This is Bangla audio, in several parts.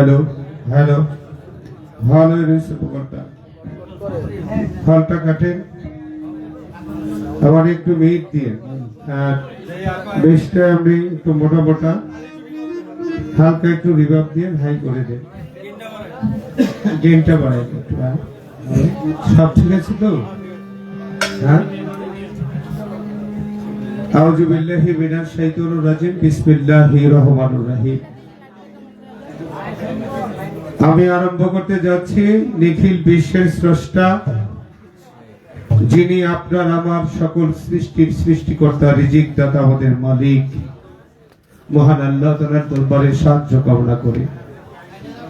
হ্যালো হ্যালো ভালো রয়েছে পোকাটা ফলটা কাটেন আবার একটু মিট দিয়ে আর বেশটা আপনি একটু মোটা মোটা হালকা একটু রিভাব দিয়ে হাই করে দেন গেমটা বাড়াই একটু সব ঠিক আছে তো হ্যাঁ আউযু বিল্লাহি মিনাশ শাইতানির রাজিম বিসমিল্লাহির রহমানির রহিম আমি আরম্ভ করতে যাচ্ছি নিখিল বিশ্বের স্রষ্টা যিনি আপনার আমার সকল সৃষ্টির সৃষ্টিকর্তা রিজিক দাতা আমাদের মালিক মহান আল্লাহ তাআলার দরবারে সাহায্য কামনা করি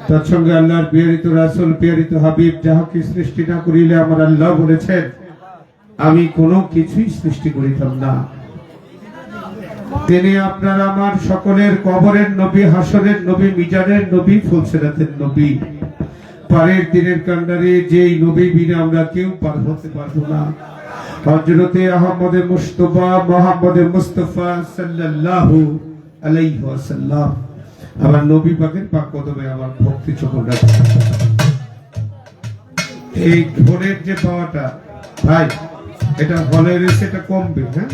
তৎসঙ্গে আল্লাহর প্রিয়রিত রাসূল প্রিয়রিত হাবিব যাহাকে সৃষ্টি না করিলে আমার আল্লাহ বলেছেন আমি কোনো কিছুই সৃষ্টি করিতাম না তিনি আপনার আমার সকলের কবরের নবী হাসরের নবী মিজানের নবী ফুলসিরাতের নবী পারের দিনের কান্ডারে যেই নবী বিনা আমরা কেউ পার হতে পারবো না হযরতে আহমদ মুস্তাফা মুহাম্মদ মুস্তাফা সাল্লাল্লাহু আলাইহি ওয়াসাল্লাম আমার নবী পাকের পাক কদমে আমার ভক্তি চোখন রাখি এই ঘোরের যে পাওয়াটা ভাই এটা হলের সেটা কমবে হ্যাঁ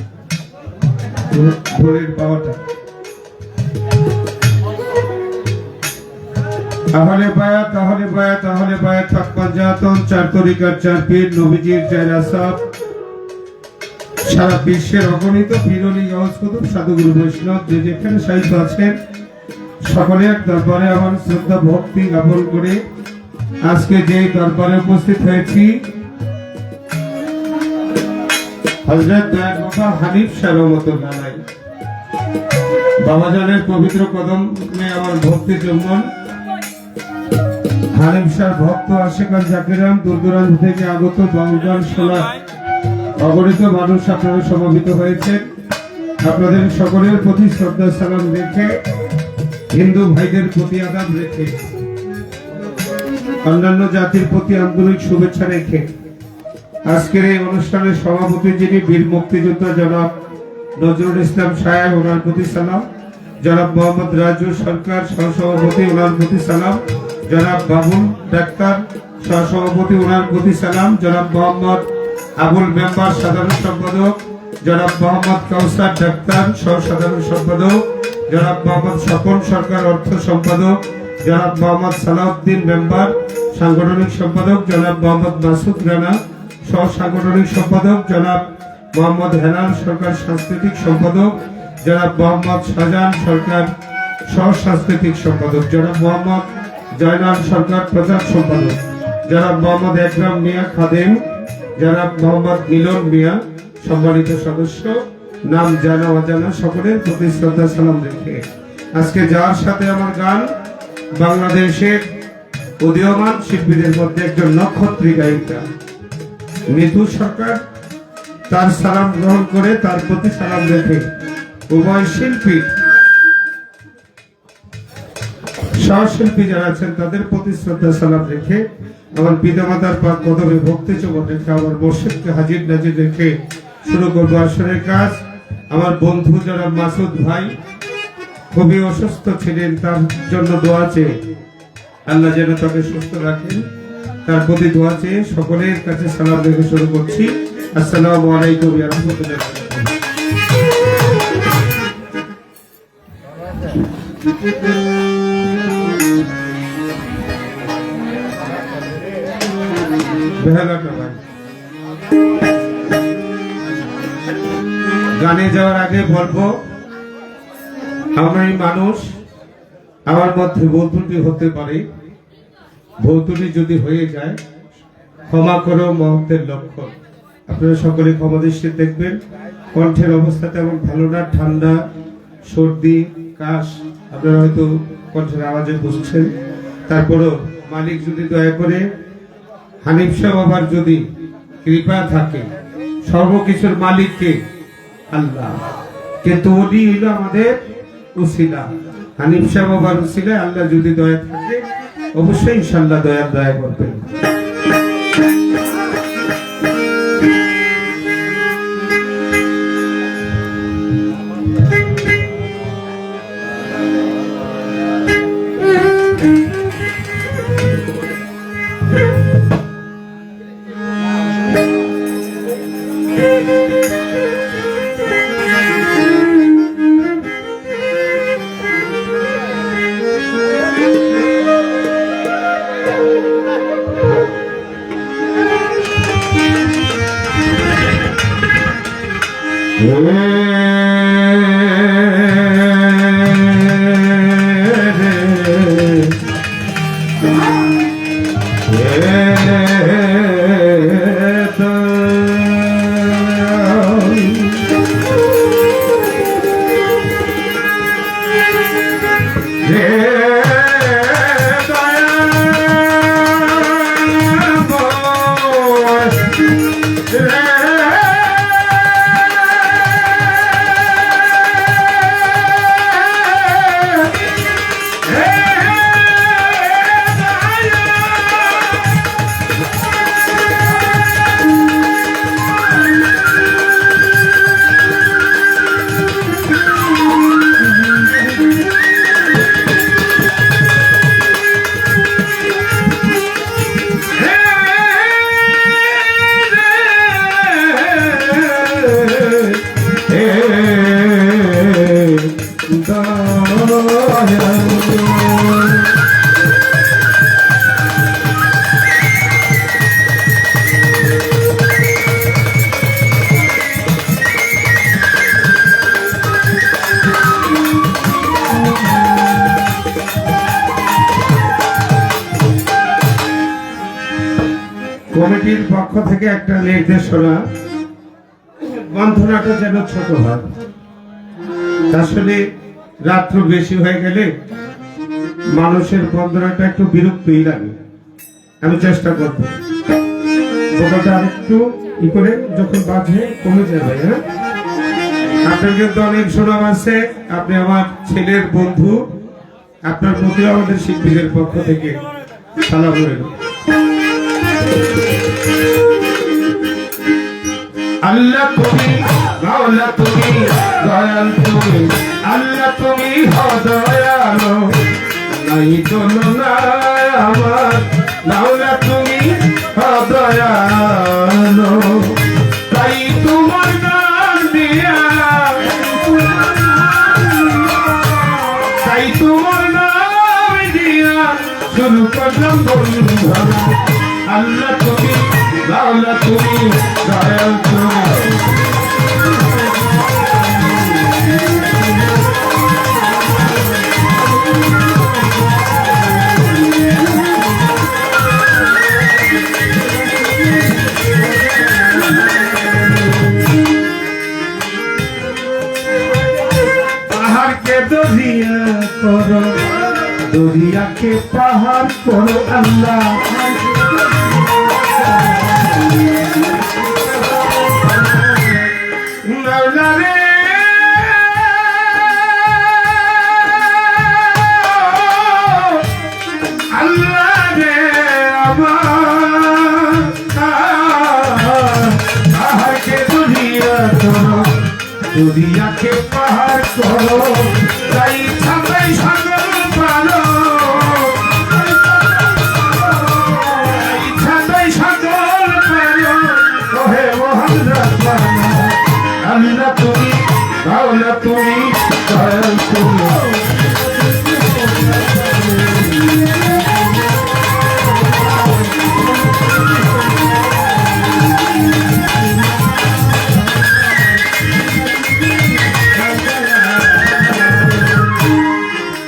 ঘোরের পাওয়াটা তাহলে বায়া থাকবার জাতন চার তরিকার চার পীর নবীজির চার আসাব সারা বিশ্বের অগণিত পীরলি গাউস কুতুব সাধুগুরু বৈষ্ণব যে যেখানে সাহিত্য আছেন সকলে এক দরবারে আমার শ্রদ্ধা ভক্তি জ্ঞাপন করে আজকে যে দরবারে উপস্থিত হয়েছি হযরত দয়ার বাবা হানিফ সাহেব রহমাতুল্লাহ আলাইহি বাবাজানের পবিত্র কদমে আমার ভক্তি চুম্বন হানিফ সাহেব ভক্ত আশিকান জাকিরান দূর দূরান্ত থেকে আগত বাউলগান শোনা অগণিত মানুষ আপনারা সমবেত হয়েছেন আপনাদের সকলের প্রতি শ্রদ্ধা সালাম রেখে হিন্দু ভাইদের প্রতি আদাব রেখে অন্যান্য জাতির প্রতি আন্তরিক শুভেচ্ছা রেখে আজকের এই অনুষ্ঠানের সভাপতি যিনি বীর মুক্তিযোদ্ধা জনাব নজরুল ইসলাম সাহেব ওনার প্রতি সালাম জনাব মোহাম্মদ রাজু সরকার সহসভাপতি ওনার প্রতি সালাম জনাব বাবুল ডাক্তার সহসভাপতি ওনার প্রতি সালাম জনাব মোহাম্মদ আবুল মেম্বার সাধারণ সম্পাদক জনাব মোহাম্মদ কাউসার ডাক্তার সহ সাধারণ সম্পাদক জনাব মোহাম্মদ স্বপন সরকার অর্থ সম্পাদক জনাব মোহাম্মদ সালাউদ্দিন মেম্বার সাংগঠনিক সম্পাদক জনাব মোহাম্মদ মাসুদ রানা সহ সাংগঠনিক সম্পাদক জনাব মোহাম্মদ হেলাল সরকার সাংস্কৃতিক সম্পাদক জনাব মোহাম্মদ শাহজাহান সরকার সহ সাংস্কৃতিক সম্পাদক জনাব মোহাম্মদ জয়নাল সরকার প্রচার সম্পাদক জনাব মোহাম্মদ একরাম মিয়া খাদেম জনাব মোহাম্মদ মিলন মিয়া সম্মানিত সদস্য নাম জানা অজানা সকলের প্রতি শ্রদ্ধা সালাম রেখে আজকে যার সাথে আমার গান বাংলাদেশের উদীয়মান শিল্পীদের মধ্যে একজন নক্ষত্রী গায়িকা মিতু সরকার তার সালাম গ্রহণ করে তার প্রতি সালাম রেখে উভয় শিল্পী সহশিল্পী যারা আছেন তাদের প্রতি শ্রদ্ধা সালাম রেখে আমার পিতামাতার পাক কদমে ভক্তি চমন রেখে আমার মুর্শিদকে হাজির নাজির রেখে শুরু করবো আসরের কাজ আমার বন্ধু যারা মাসুদ ভাই খুবই অসুস্থ ছিলেন তার জন্য দোয়া চেয়ে আল্লাহ যেন তাকে সুস্থ রাখেন তার প্রতি দোয়া চেয়ে সকলের কাছে সালাম রেখে শুরু করছি আসসালামু আলাইকুম ওয়া রাহমাতুল্লাহ গানে যাওয়ার আগে বলবো আমি মানুষ আমার মধ্যে ভুল ত্রুটি হতে পারে ভুল ত্রুটি যদি হয়ে যায় ক্ষমা করো মহত্বের লক্ষণ আপনারা সকলে ক্ষমা দৃষ্টি দেখবেন কণ্ঠের অবস্থা তেমন ভালো না ঠান্ডা সর্দি কাশ আপনারা হয়তো কণ্ঠের আওয়াজে বুঝছেন তারপরও মালিক যদি দয়া করে হানিফ সাহেব আবার যদি কৃপা থাকে সর্বকিছুর মালিককে আল্লাহ কিন্তু উনি হইল আমাদের উসিলা হানিফ সাহেব আবার উসিলা আল্লাহ যদি দয়া থাকে অবশ্যই ইনশাআল্লাহ দয়া করবেন কমিটির পক্ষ থেকে একটা নির্দেশনা, বন্ধনাটা যেন ছোট হয়। আসলে রাত্র বেশি হয়ে গেলে মানুষের বন্ধনাটা একটু বিরক্তই লাগে। আমি চেষ্টা করবো বোকাটা আরেকটু ই করে যখন বাজে কমে যাবে। হ্যাঁ, আপনার কিন্তু অনেক সুনাম আছে, আপনি আমার ছেলের বন্ধু, আপনার প্রতি আমাদের শিল্পীদের পক্ষ থেকে সালাম রইল। আল্লাহ তুমি, মাওলা তুমি, দয়াল তুমি, আল্লাহ তুমি হও দয়ালো, নাই তুলনা আমার, মাওলা তুমি হও দয়ালো। তাই তোমার নাম দিয়া, তাই তোমার নাম দিয়া শুরু করলাম বন্ধনা। আল্লাহ তুমি, মাওলা তুমি, দয়াল তুমি। পাহাড়কে দরিয়া করো, দরিয়াকে পাহাড় করো আল্লাহ। দুনিয়াকে পাহাড় করো, তাই ছাতাই সাগর পারো, তাই ছাতাই সাগর পারো, ওহে মহান রাব্বানা। আল্লাহ তুমি, মাওলা তুমি, দয়াল তুমি।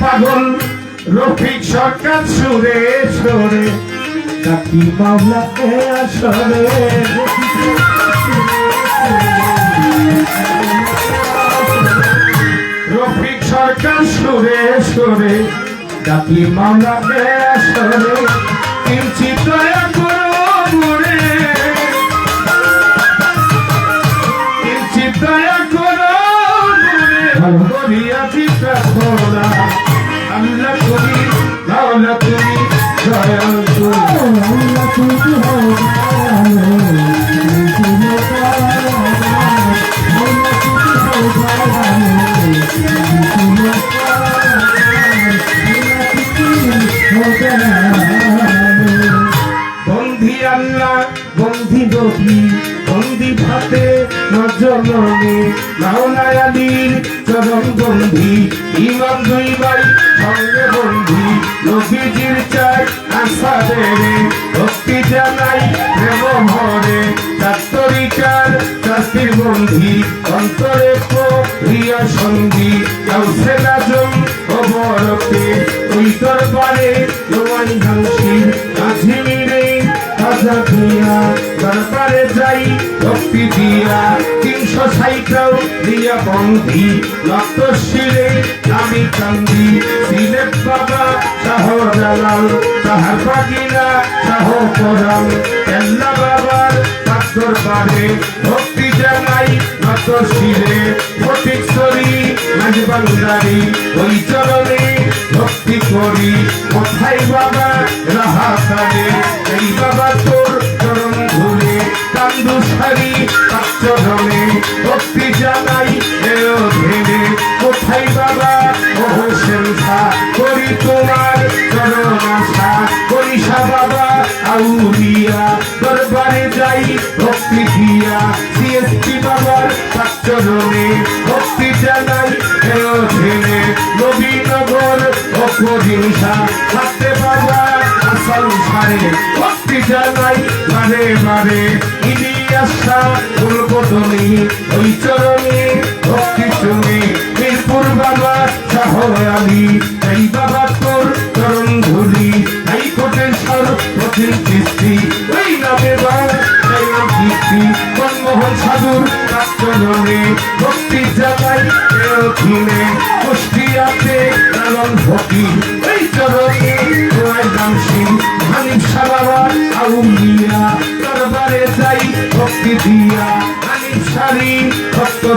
পাগল রফিক সরকার সুরে সুরে ডাকি মাওলা এ আসরে। রফিক সরকার সুরে সুরে ডাকি মাওলা এ আসরে। কিঞ্চিত দয়া করো মোরে, কিঞ্চিত দয়া করো মোরে, করিয়া পিতা খোলা। আল্লাহ তুমি, মাওলা তুমি, দয়াল তুমি। আল্লাহ তুমি হও বন্ধি আল্লাহ, বন্ধি নবী, বন্ধি ভাতে নজরনে, মাওলা আলীর চরণ বন্ধি, ইমাম দুই ভাই সঙ্গে বন্ধি, নবীজির চাই আসাদেরে, ভক্তি জানাই প্রেম ভরে, চাত্তরিকার শাস্তির বন্ধি, অন্তরে প্রিয় সঙ্গী, কাউসেল আজম অবরতে, ওই দরবারে নোয়াই ঘাংসির কাছে মিলে খাজা দিয়া, দরবারে যাই ভক্তি দিয়া, 360টাও দিয়া বন্ধি, রক্ত শিরে আমি কান্দি, সিলেট বাবা শাহ জালাল, তাহার বাগিনা শাহ পরাল, কেল্লা বাবার দরবারে ভক্তি জানাই রক্ত শিরে, ফটিকছড়ি মাঝবান্দারি, ওই চরণে ভক্তি করি, কোথায় বাবা রাহাতারে, এই বাবা তোর চরণ ধুলে, কান্দু সারি চরণে ভক্তি জানাই এও ধেনে, কোথায় বাবা ও হোসেন শাহ, করি তোমার চরণ আশা, করিসা বাবা আউলিয়া, দরবারে যাই ভক্তি দিয়া, সিএসপি বাবার চরণে ভক্তি জানাই এও ধেনে,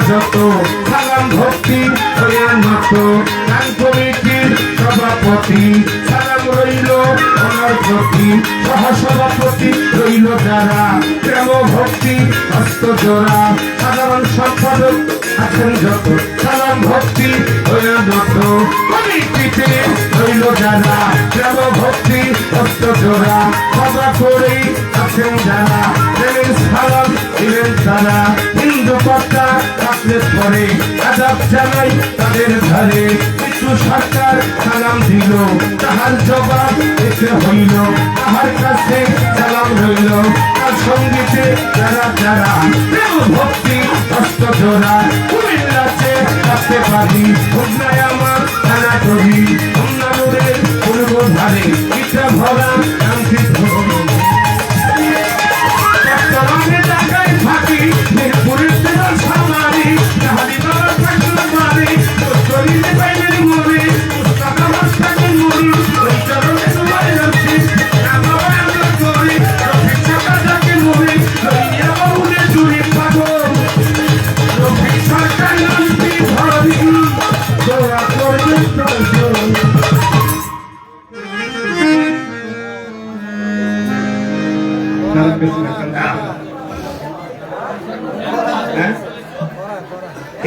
যত সালাম ভক্তি হইয়া নত গান কমিটির সভাপতি সালাম রইল ওনার প্রতি সহসভাপতি রইল যারা প্রেম ভক্তি হস্ত জোড়া সাধারণ সম্পাদক আছেন যত সালাম ভক্তি হইয়া নত কমিটিতে রইল যারা প্রেম ভক্তি হস্ত জোড়া সভা করেই আছেন যারা সালাম দিলেন তারা হিন্দু কর্তা থাকলে পরে আজাব জানাই তাদের ধারে কিছু সরকার সালাম দিল তাহার জবাব এসে হইল তাহার কাছে সালাম রইল তার সঙ্গীতে যারা যারা প্রেম ভক্তি হস্ত জোড়া কুমিল্লাতে থাকতে পারি খুবনায় আমার থানা করি অন্যান্যদের পূর্ব ধারে ইটা ভরা শান্তি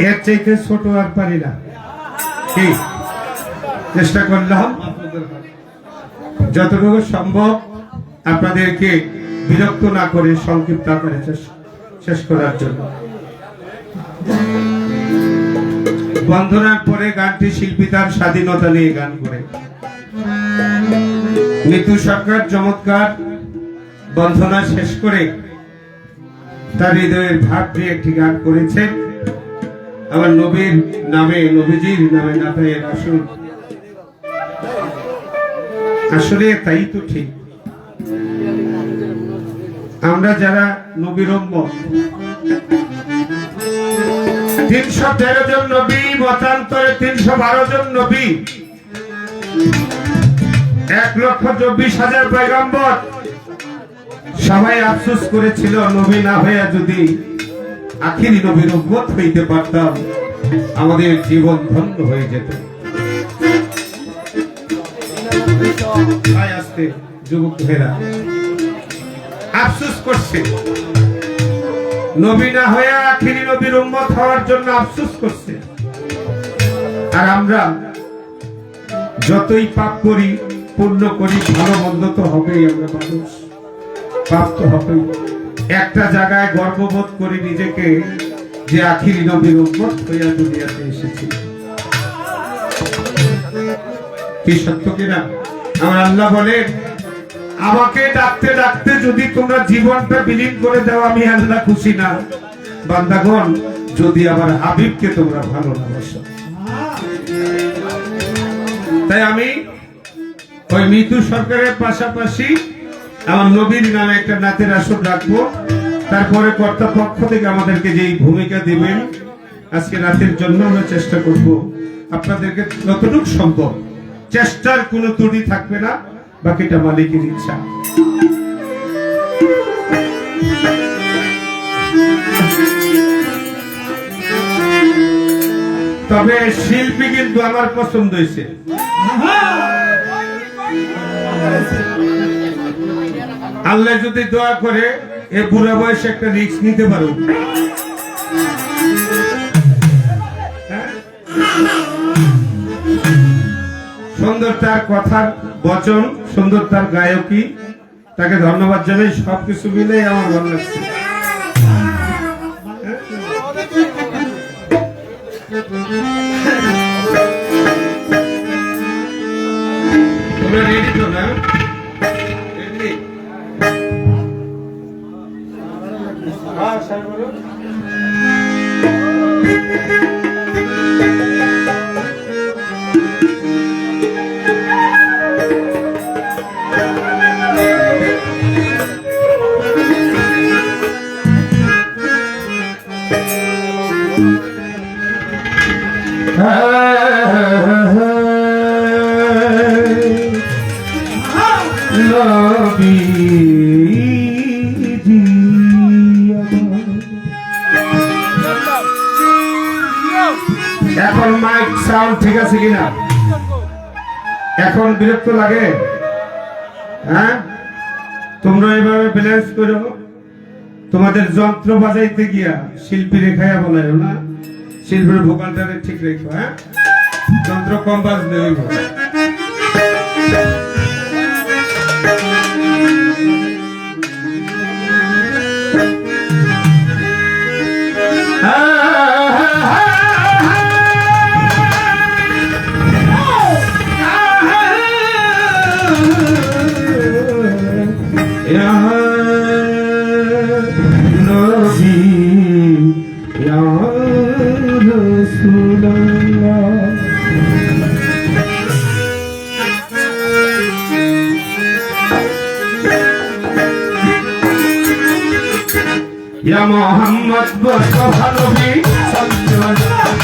এর চাইতে ছোট আর পারি না কি চেষ্টা করলাম যতটুকু সম্ভব আপনাদেরকে বিরক্ত না করে সংক্ষিপ্ত আকারে শেষ করার জন্য। বন্ধনার পরে গানটি শিল্পী তার স্বাধীনতা নিয়ে গান করে নিতু সরকার চমৎকার বন্ধনা শেষ করে তার হৃদয়ের ভাব দিয়ে একটি গান করেছেন। আমার নবীর নামে নবীজির নামে নাথায় রাসূল আসলে তাই তো ঠিক। আমরা যারা নবীর উম্মত 313 জন নবী মতান্তরে 312 জন নবী 1,24,000 পয়গম্বর সবাই আফসোস করেছিল নবী না হইয়া যদি আখিরি নবীর উম্মত হইতে পারতাম আমাদের জীবন ধন্য হয়ে যেত। আস্তে যুবক ভাইরা আফসোস করছে নবী না হয়ে আখিরি নবীর উম্মত হওয়ার জন্য আফসোস করছে। আর আমরা যতই পাপ করি পুণ্য করি ভালো মন্দ তো হবেই, আমরা মানুষ পাপ তো হবেই। একটা জায়গায় গর্ববোধ করি নিজেকে যে আখিরি নবীর উম্মত হইয়া দুনিয়াতে এসেছি। কি সত্য কিনা? আমার আল্লাহ বলেন আমাকে ডাকতে ডাকতে যদি তোমরা জীবনটা বিলীন করে দাও আমি আল্লাহ খুশি না। বান্দাগণ যদি আবার হাবিবকে তোমরা ভালো না বাসো। তাই আমি ওই মিতু সরকারের পাশাপাশি আমার নবীর নামে একটা নাতের আসর রাখবো। তারপরে কর্তা পক্ষ থেকে আমাদেরকে যেই ভূমিকা দিবেন আজকে রাতের জন্য আমরা চেষ্টা করব আপনাদেরকে যতটুকু সম্ভব, চেষ্টার কোনো ত্রুটি থাকবে না, বাকিটা মালিকের ইচ্ছা। তবে শিল্পী কিন্তু আমার পছন্দ হয়েছে। আল্লাহ যদি দোয়া করে এ বুড়া বয়সে একটা রিস্ক নিতে পারো। সুন্দর তার কথার বচন, সুন্দর তার গায়কী, তাকে ধন্যবাদ জানাই। সবকিছু মিলে আমার ভালো লাগছে। তোমরা রেডি তো না? এখন মাইক সাউন্ড ঠিক আছে কিনা? এখন বিরক্ত লাগে? হ্যাঁ, তোমরা এভাবে ব্যালেন্স করো। তোমাদের যন্ত্র বাজাইতে গিয়া শিল্পী রেখায়া বলায় না, শিল্পীর ভোকালটা ঠিক রেখো। হ্যাঁ, যন্ত্র কম বাজলে হইব। Ya Muhammad Mustafa Nabi sallallahu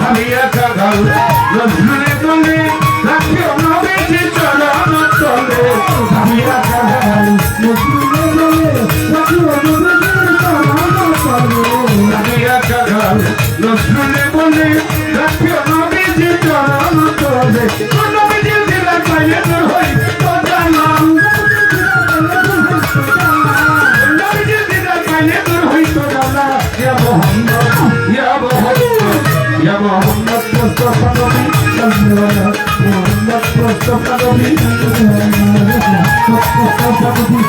আমি একা গাল নজরুলে বলে রাখিও নবীজি চরণ তলে আমি একা গাল নজরুলে বলে রাখিও নবীজি চরণ তলে আমি একা গাল নজরুলে বলে রাখিও নবীজি চরণ তলে নবীজি দিলে পাইলে তোর হই তো জানাম নবীজি দিলে পাইলে তোর হই তো জানা ইয়া মুহাম্মদ ইয়া মুহাম্মদ ইয়া মুহাম্মদ মুস্তাফা নবী সাল্লাল্লাহু মুহাম্মদ মুস্তাফা নবী মুস্তাফা নবী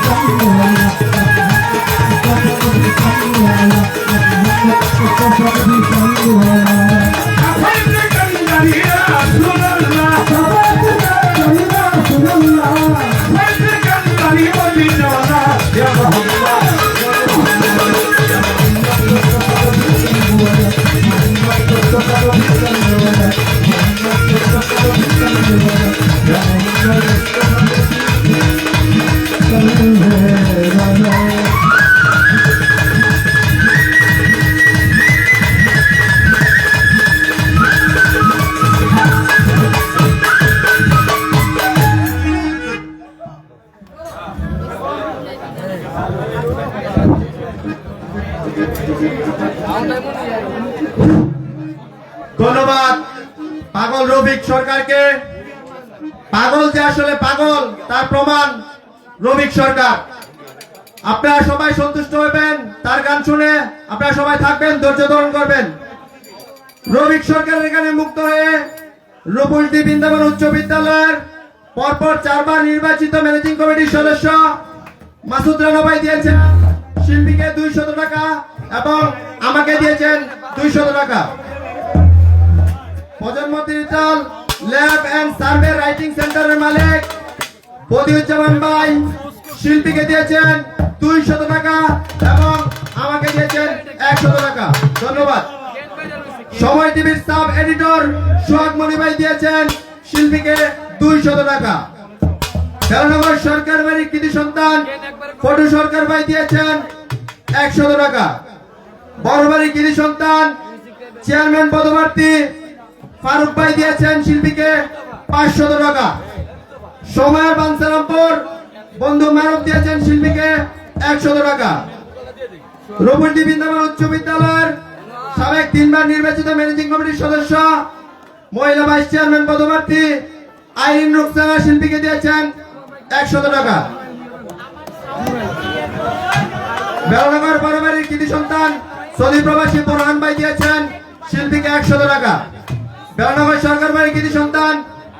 ধন্যবাদ পাগল রফিক সরকারকে। পাগল যে আসলে পাগল তার প্রমাণ রফিক সরকার। আপনারা সবাই সন্তুষ্ট হবেন তার গান শুনে, আপনারা সবাই থাকবেন, ধৈর্য ধারণ করবেন। রফিক সরকারের গানে মুক্ত হয়ে রূপসী বৃন্দাবন উচ্চ বিদ্যালয়ের পরপর 4 বার নির্বাচিত ম্যানেজিং কমিটির সদস্য মাসুদ রানা ভাই দিয়েছেন শিল্পীকে 200 টাকা এবং আমাকে দিয়েছেন 200 টাকা। Projonmo digital lab and survey writing সেন্টারের মালিক বদিউজ্জামান ভাই শিল্পীকে দিয়েছেন 200 টাকা এবং আমাকে দিয়েছেন 100 টাকা। ধন্যবাদ। সময় টিভির সাব এডিটর সোহাগ মনি ভাই দিয়েছেন শিল্পীকে 200 টাকা। বেলানগর সরকার বাড়ির কৃতি সন্তান ফটু সরকার ভাই দিয়েছেন 100 টাকা। বড়বাড়ি কৃতি সন্তান চেয়ারম্যান পদপ্রার্থী ফারুক ভাই দিয়েছেন শিল্পীকে 500 টাকা। সময়ের বাঞ্ছারামপুর বন্ধু মানব দিয়েছেন শিল্পীকে 100 টাকা। রূপসী বৃন্দাবন উচ্চ বিদ্যালয়ের সাবেক 3 বার নির্বাচিত ম্যানেজিং কমিটির সদস্য মহিলা ভাইস চেয়ারম্যান পদপ্রার্থী আইরিন রুকসানা শিল্পীকে দিয়েছেন 100 টাকা। বেলানগর বড়বাড়ির কৃতি সন্তান সৌদি প্রবাসী বোরহান ভাই দিয়েছেন শিল্পীকে 100 টাকা। বেলানগর সরকার বাড়ির কৃতি সন্তান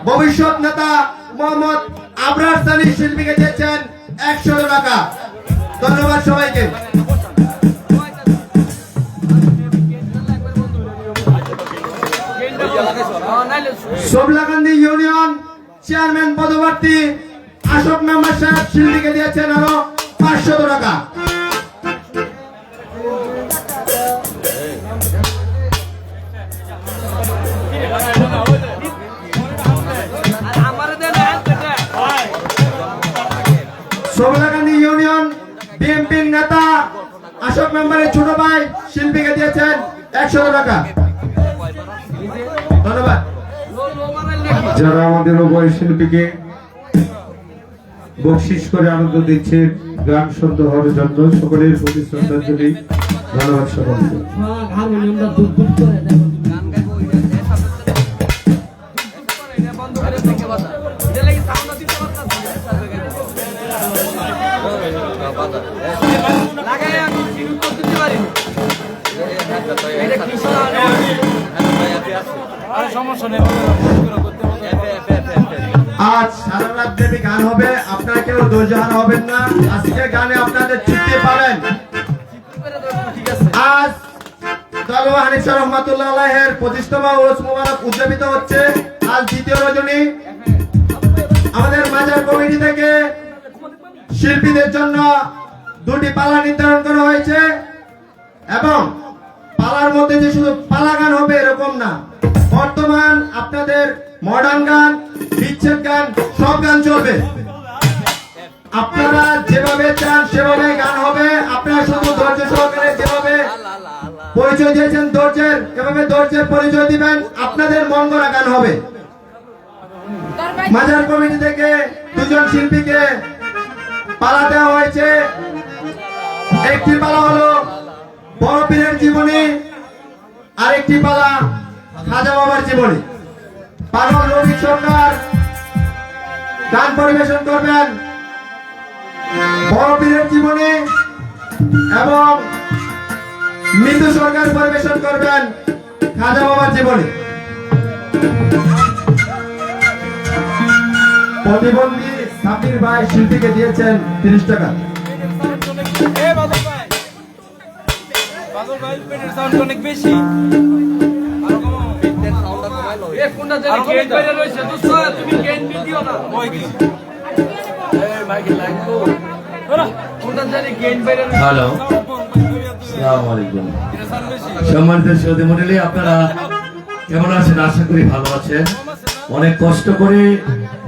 ভবিষ্যৎ নেতা মোহাম্মদ আবরার সানি শিল্পীকে দিয়েছেন 100 টাকা। ধন্যবাদ সবাইকে। সোবলাকান্দি ইউনিয়ন চেয়ারম্যান পদপ্রার্থী আশোক মেম্বার সাহেব শিল্পীকে দিয়েছেন আরো 500 টাকা। সোবলাকান্দি ইউনিয়ন বিএনপির নেতা আশোক মেম্বারের ছোট ভাই শিল্পীকে দিয়েছেন 100 টাকা। ধন্যবাদ। যারা আমাদের উভয় শিল্পীকে বকশিস করে আনন্দ দিচ্ছে গান সুন্দর হওয়ার জন্য সকলের প্রতি শ্রদ্ধাঞ্জলি। ধন্যবাদ সকলকে। আজ সারা রাত ব্যাপী গান হবে, আপনারা কেউ ধৈর্যহারা হবেন না। আজকে গানে আপনাদের চিনতে পারেন। আজ দলওয়া হানিফ শাহ রহমাতুল্লাহ আলাইহির 25তম উরুস মুবারক উদযাপিত হচ্ছে। আজ দ্বিতীয় রজনী। আমাদের মাজার কমিটি থেকে শিল্পীদের জন্য 2টি পালা নির্ধারণ করা হয়েছে এবং পালার মধ্যে যে শুধু পালা গান হবে এরকম না, বর্তমান আপনাদের মডার্ন গান, বিচ্ছেদ গান, সব গান চলবে। আপনারা যেভাবে চান সেভাবে গান হবে। আপনারা শুধু ধৈর্য সহকারে যেভাবে পরিচয় দিয়েছেন ধৈর্যের, এভাবে ধৈর্যের পরিচয় দিবেন, আপনাদের মন গড়া গান হবে। মাজার কমিটি থেকে দুজন শিল্পীকে পালা দেওয়া হয়েছে। একটি পালা হলো বড় পীরের জীবনী, আরেকটি পালা খাজা বাবার জীবনী। পাগল রবি সরকার গান পরিবেশন করবেন বড় পীরের জীবনী এবং মিতু সরকার পরিবেশন করবেন খাজা বাবার জীবনী। প্রতিবন্ধী সাবির ভাই শিল্পীকে দিয়েছেন 30 টাকা। অনেক বেশি হ্যালো, আসসালামু আলাইকুম। সম্মানিত শ্রোতা মণ্ডলী, আপনারা কেমন আছেন? আশা করি ভালো আছেন। অনেক কষ্ট করে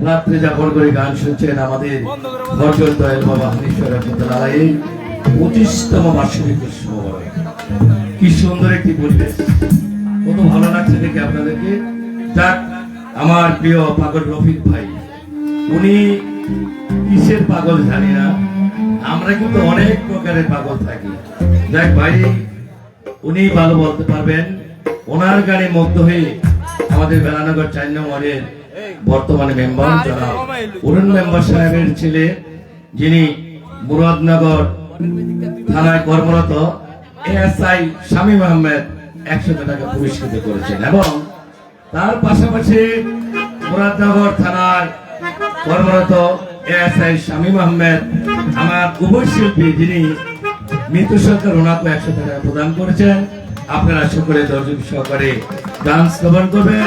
রাত্রে যাপন করে গান শুনছেন আমাদের ভরজল দয়াল বাবা হানিশ্বর রহমতুল্লাহ আলাইহির 25তম বার্ষিক উৎসব। কি সুন্দর একটি পরিবেশ, কত ভালো লাগছে দেখে আপনাদেরকে। যাক, আমার প্রিয় পাগল রফিক ভাই, উনি কিসের পাগল জানি না, আমরা কিন্তু অনেক প্রকারের পাগল থাকি। যাক ভাই, উনি ভালো বলতে পারবেন। ওনার গানে মুগ্ধ হয়ে আমাদের বেলানগর 4 নম্বরের বর্তমানে মেম্বার জনাব অরুণ মেম্বার সাহেবের ছেলে, যিনি মুরাদনগর থানায় কর্মরত এএসআই শামীম আহমেদ 100 টাকা পুরস্কৃত করেছেন। এবং তার পাশাপাশি মুরাদনগর থানায় কর্মরত এএসআই শামীম আহমেদ আমার উপশিল্পী যিনি মিতু সরকার, ওনাকে 100 টাকা প্রদান করেছেন। আপনারা সকলে ধৈর্য সহকারে গান শ্রবণ করবেন।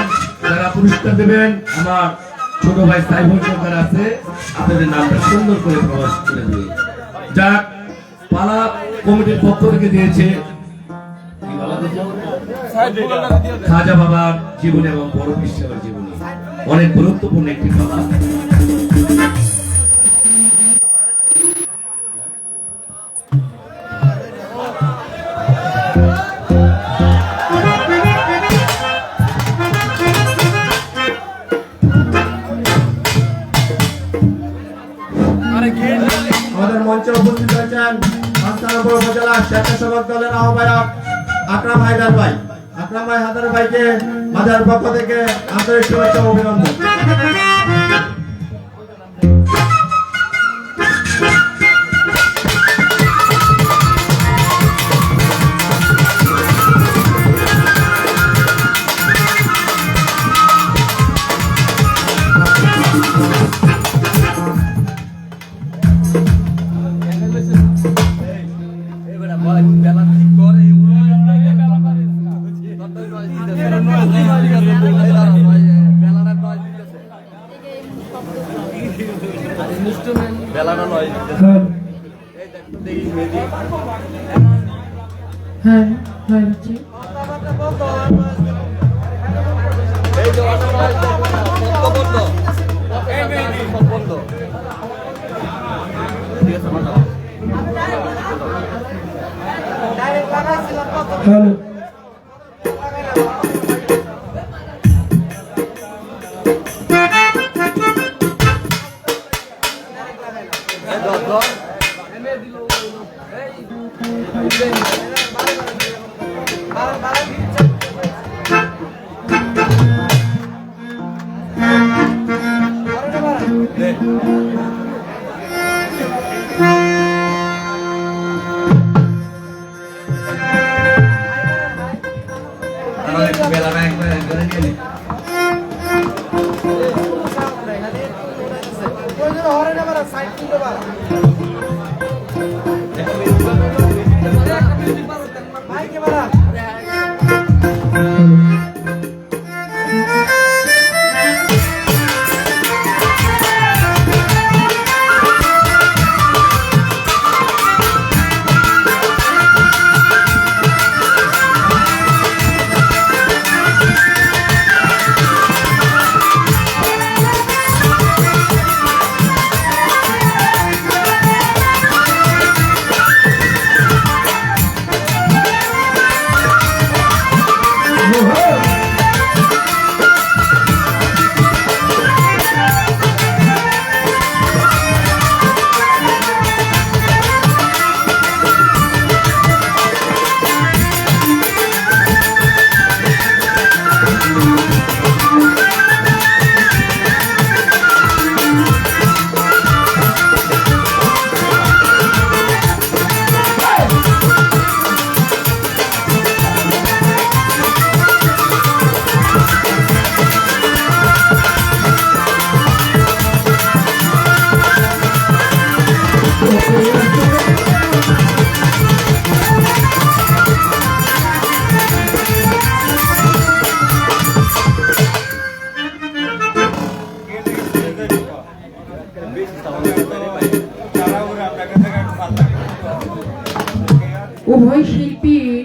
যারা পুরস্কার দেবেন, আমার ছোট ভাই সাইফুল সরকার আছে, আপনাদের নামটা সুন্দর করে প্রকাশ করে দিয়ে। যাক, পালা কমিটির পক্ষ থেকে দিয়েছে খাজা বাবার জীবনী এবং বড় বিশ্বের জীবনী, অনেক গুরুত্বপূর্ণ একটি পালা। আমাদের মঞ্চে উপস্থিত রয়েছেন হাসনাবাদ উপজেলা স্বেচ্ছাসেবক দলের আহ্বায়ক আকরাম হায়দার ভাই। আকরাম ভাই হায়দার ভাইকে মাজার পক্ষ থেকে আন্তরিক শুভেচ্ছা ও অভিনন্দন। হ্যাঁ হয়েছে। হ্যালো, উভয় শিল্পীর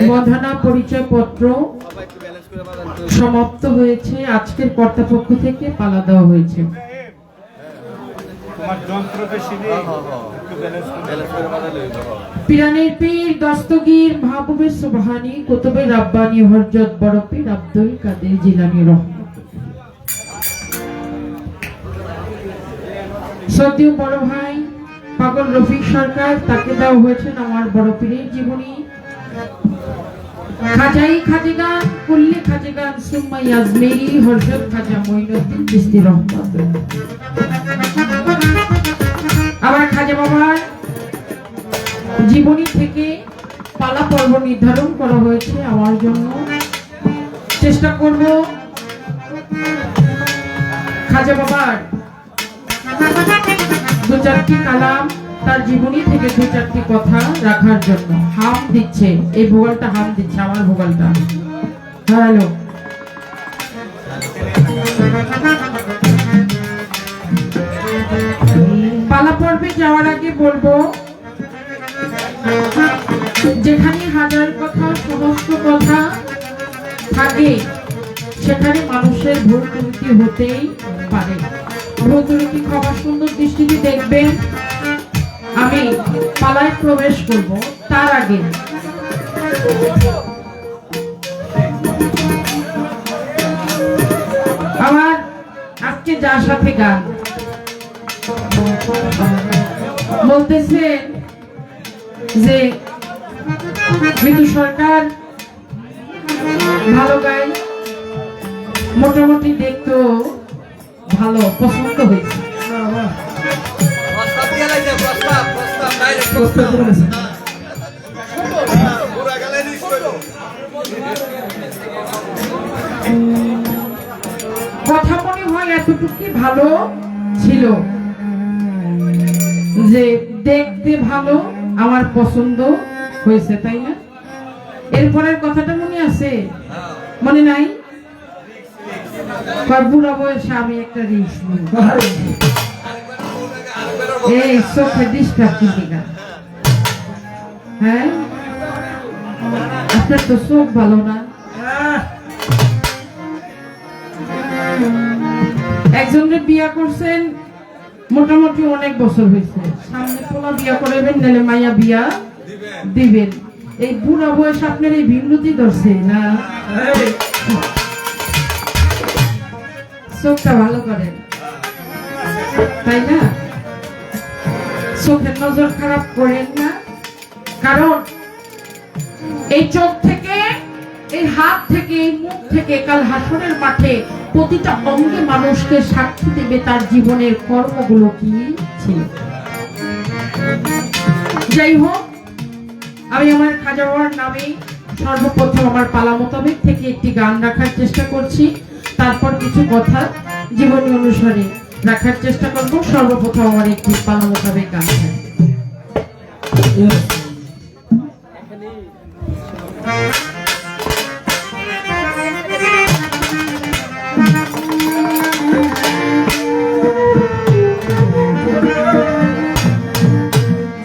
বন্ধনা পরিচয় পত্র সমাপ্ত হয়েছে। আজকের কর্তাপক্ষ থেকে পালা দেওয়া হয়েছে। পিরানের পীর দস্তগীর মাহবুবের সুবহানী কুতুবে রাব্বানী হযরত বড় পীর আব্দুল কাদের জিলানী রহমাতুল্লাহ। সদ্য বড় ভাই পাগল রফিক সরকার, তাকে দেওয়া হয়েছে আমার বড় পীরের জীবনী খাজাই খাজিগান কুল্লি খাজিগান সুম্মা ইয়াজমেরি হযরত খাজা মঈনুদ্দিন চিশতি রহমাতুল্লাহ। আবার খাজা বাবার জীবনী থেকে পালা পর্ব নির্ধারণ করা হয়েছে আমার জন্য। চেষ্টা করব খাজা বাবার দু চারটি কালাম, তার জীবনী থেকে দু চারটি কথা রাখার জন্য। হাম দিচ্ছে, এই ভোগালটা হাম দিচ্ছে, আমার ভোগালটা। হ্যালো, পালা পর্বে যাওয়ার আগে বলবো, যেখানে হাজার কথা সমস্ত কথা থাকে সেখানে মানুষের ভুল ত্রুটি হতেই পারে। ভুল ত্রুটি ক্ষমা সুন্দর দৃষ্টিতে দেখবেন। আমি পালায় প্রবেশ করব, তার আগে আমার আজকে যার সাথে গান বলতেছেন যে মৃদু সরকার ভালো গায়, মোটামুটি দেখতো ভালো, পছন্দ হয়েছে। কথা মনে হয় এতটুকু ভালো ছিল যে দেখতে ভালো, আমার পছন্দ হয়েছে, তাই না? এরপরের কথাটা মনে আছে? মনে নাই? বুড়া বয়সে আমি একটা রিস্ক নিই, এই চোখে ডিস্টার্ব কিন্তু না। হ্যাঁ, আপনার তো চোখ ভালো না। একজনের বিয়া করছেন মোটামুটি অনেক বছর হয়েছে, সামনে পোলা বিয়া করাবেন, নাহলে মাইয়া বিয়া দিবেন। এই বুড়া বয়স আপনার এই বিমৃতি ধরছে না? চোখটা ভালো করেন, তাই না? চোখের নজর খারাপ করেন না, কারণ এই চোখ থেকে, এই হাত থেকে, এই মুখ থেকে কাল হাসরের মাঠে প্রতিটা অঙ্গে মানুষকে সাক্ষী দেবে তার জীবনের কর্মগুলো কি ছিল। যাই হোক, আমি আমার খাজা বাবার নামে সর্বপ্রথম আমার পালা মোতাবেক থেকে একটি গান রাখার চেষ্টা করছি, তারপর কিছু কথা জীবনী অনুসারে রাখার চেষ্টা করব। সর্বপ্রথম আমার একটি পালা মোতাবেক গান থাকবে।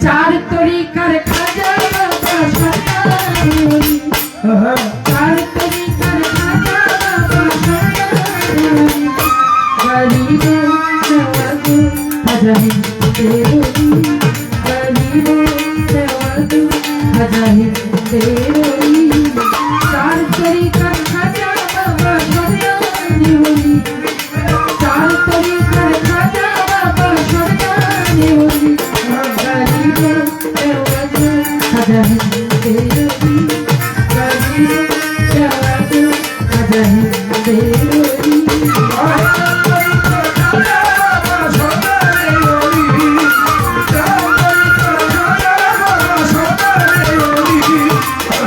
চার তরিকার খাজা বাবা সরকারি, চার তরিকার খাজা বাবা সরকারি, গরিব নওয়াজ খাজা হিন্দেরোই, গরিব নওয়াজ খাজা হিন্দেরোই। চার তরিকার খাজা বাবা সরকারি, চার তরিকার খাজা বাবা সরকারি, গরিব নওয়াজ খাজা হিন্দেরোই, গরিব নওয়াজ খাজা হিন্দেরোই।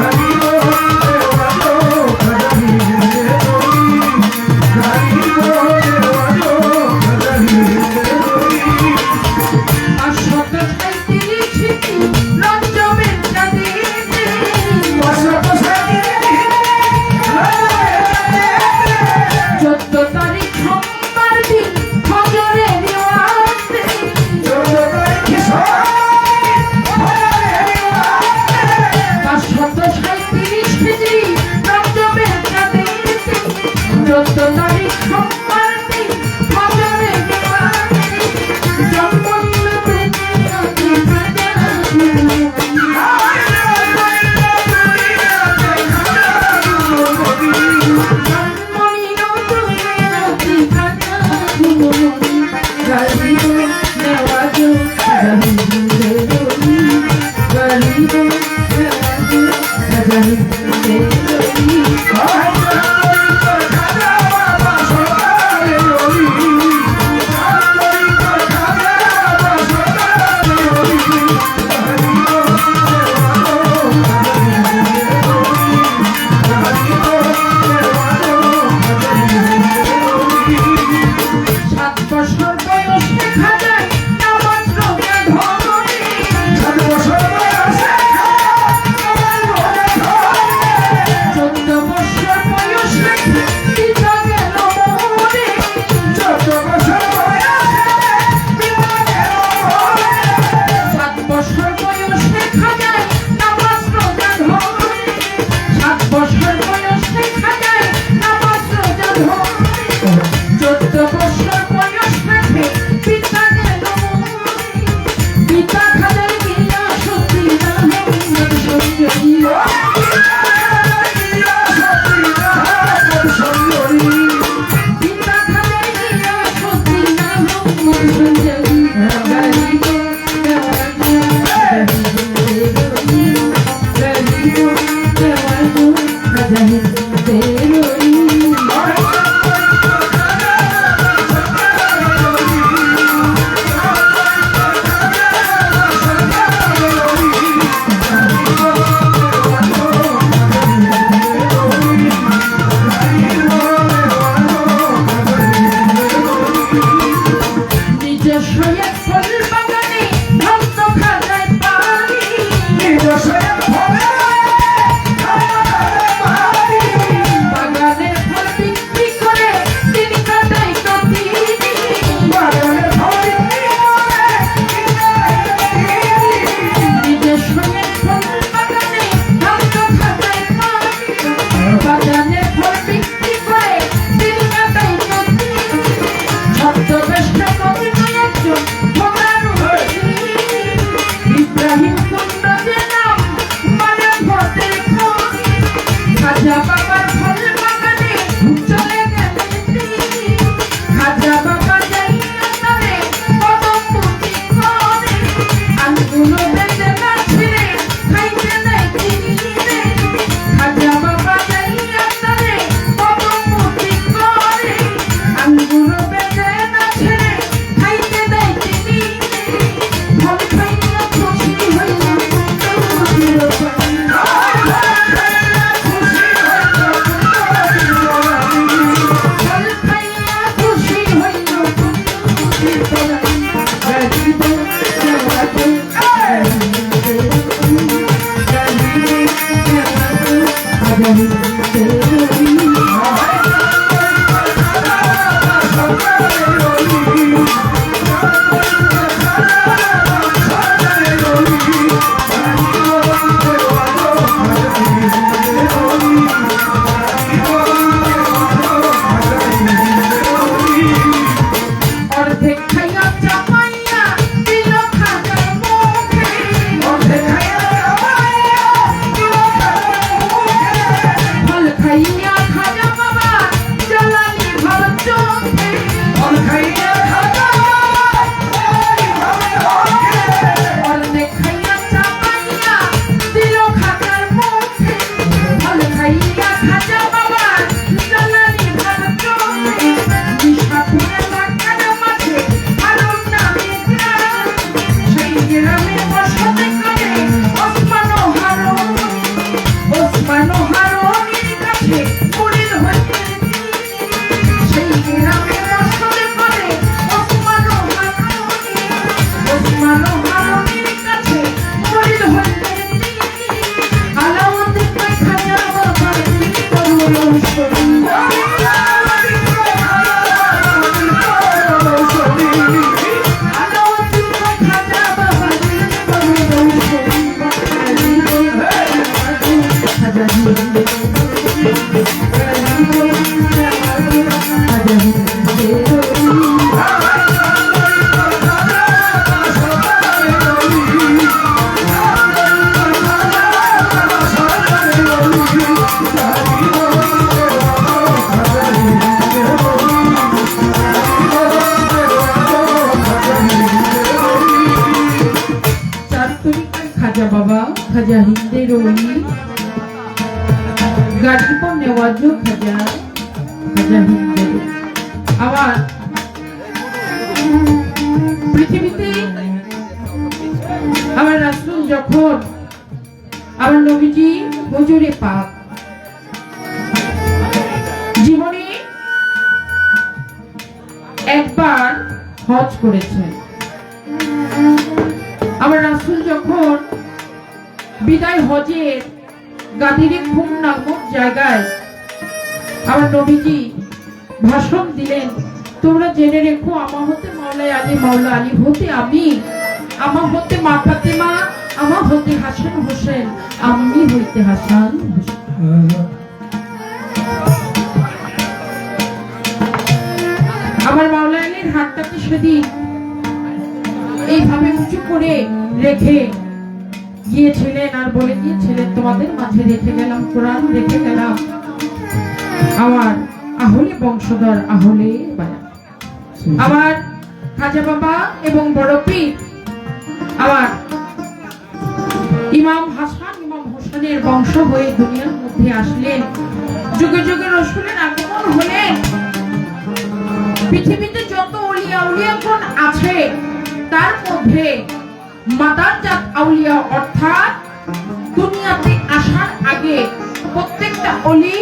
Oh, गरीबो नवाजो जही देरोई गरीबो नवाजो जही देरोई খাজা বাবা খাজা হিন্দের ওলি গাড়ির পর নেওয়াজ খাজা খাজা হিন্দের। আবার পৃথিবীতে আমার রাসূল যখন আমার নবীজি হুজুরে পাক জীবনে একবার হজ করেছেন। আমার রাসূল যখন বিদায় হজের গাদিরে খুম নামক জায়গায় আমার নবীজি ভাষণ দিলেন, তোমরা জেনে রেখো আমার হতে মাওলা আলী হতে আমি, আমার হতে মা ফাতেমা, আমার হতে হাসান হোসেন, আমি হইতে হাসান হোসেন। আমার মাওলা আলীর হাতটাকে সেদিন এইভাবে উঁচু করে রেখে গিয়েছিলেন আর বলে গিয়েছিলেন, তোমাদের মাঝে রেখে গেলাম কোরআন, রেখে গেলাম আমার আহলে বংশধর, আহলে বায়াত, আমার খাজা বাবা এবং বড় পীর আমার ইমাম হাসান ইমাম হোসেনের বংশ হয়ে দুনিয়ার মধ্যে আসলেন। যুগে যুগে রাসূলের আগমন হলেন। পৃথিবীতে যত আউলিয়া উলিয়াগণ আছে তার মধ্যে মাদারজাত আউলিয়া অর্থাৎ দুনিয়াতে আসার আগে প্রত্যেকটা ওলি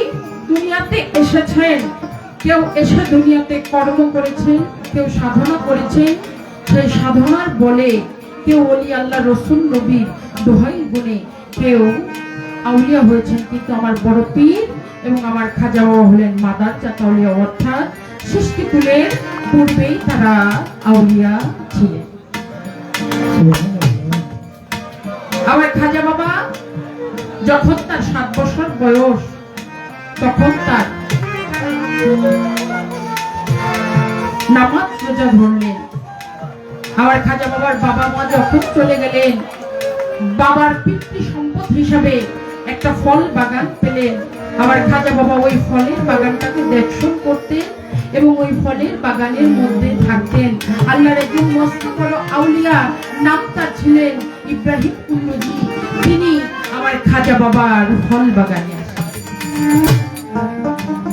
দুনিয়াতে এসেছেন। কেউ এসে দুনিয়াতে কর্ম করেছেন, কেউ সাধনা করেছেন, সেই সাধনার বলে কেউ ওলি আল্লাহ রসুল নবীর দোহাই গুণে কেউ আউলিয়া হয়েছেন। কিন্তু আমার বড় পীর এবং আমার খাজা বাবা হলেন মাদারজাত আউলিয়া অর্থাৎ সৃষ্টি কুলের পূর্বেই তারা আউলিয়া ছিলেন। আমার খাজা বাবা যখন তার 7 বছর বয়স তখন তার নামাজ রোজা ধরলেন। আমার খাজা বাবার বাবা মা যখন চলে গেলেন, বাবার পিতৃ সম্পদ হিসাবে একটা ফল বাগান পেলেন। আমার খাজা বাবা ওই ফলের বাগানটাকে দেখশন করতেন এবং ওই ফলের বাগানের মধ্যে থাকতেন। আল্লাহর একজন মস্ত বড় আউলিয়া, নাম তার ছিলেন ইব্রাহিম কুল্লুজি। তিনি আমার খাজা বাবার ফল বাগানে আসেন।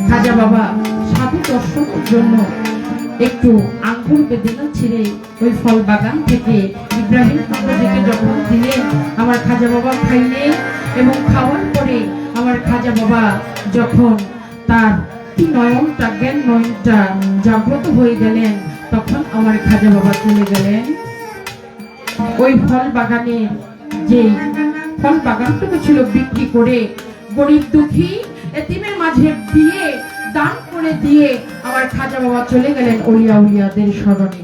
খাজা বাবা সাধু দর্শনের জন্য একটু আঙ্গুর বেদনা ছিঁড়ে ওই ফল বাগান থেকে ইব্রাহিম কুল্লুজিকে যখন দিলেন, আমার খাজা বাবা খাইলেন এবং খাওয়ার পরে আমার খাজা বাবা যখন তার নয়নটা জ্ঞান নয়নটা জাগ্রত হয়ে গেলেন, তখন আমার খাজা বাবা চলে গেলেন ওই ফল বাগানে। যে ফল বাগানটুকু ছিল বিক্রি করে গরিব দুঃখী এতিমের মাঝে দিয়ে দান করে দিয়ে আমার খাজা বাবা চলে গেলেন ওলিয়া উলিয়াদের স্মরণে।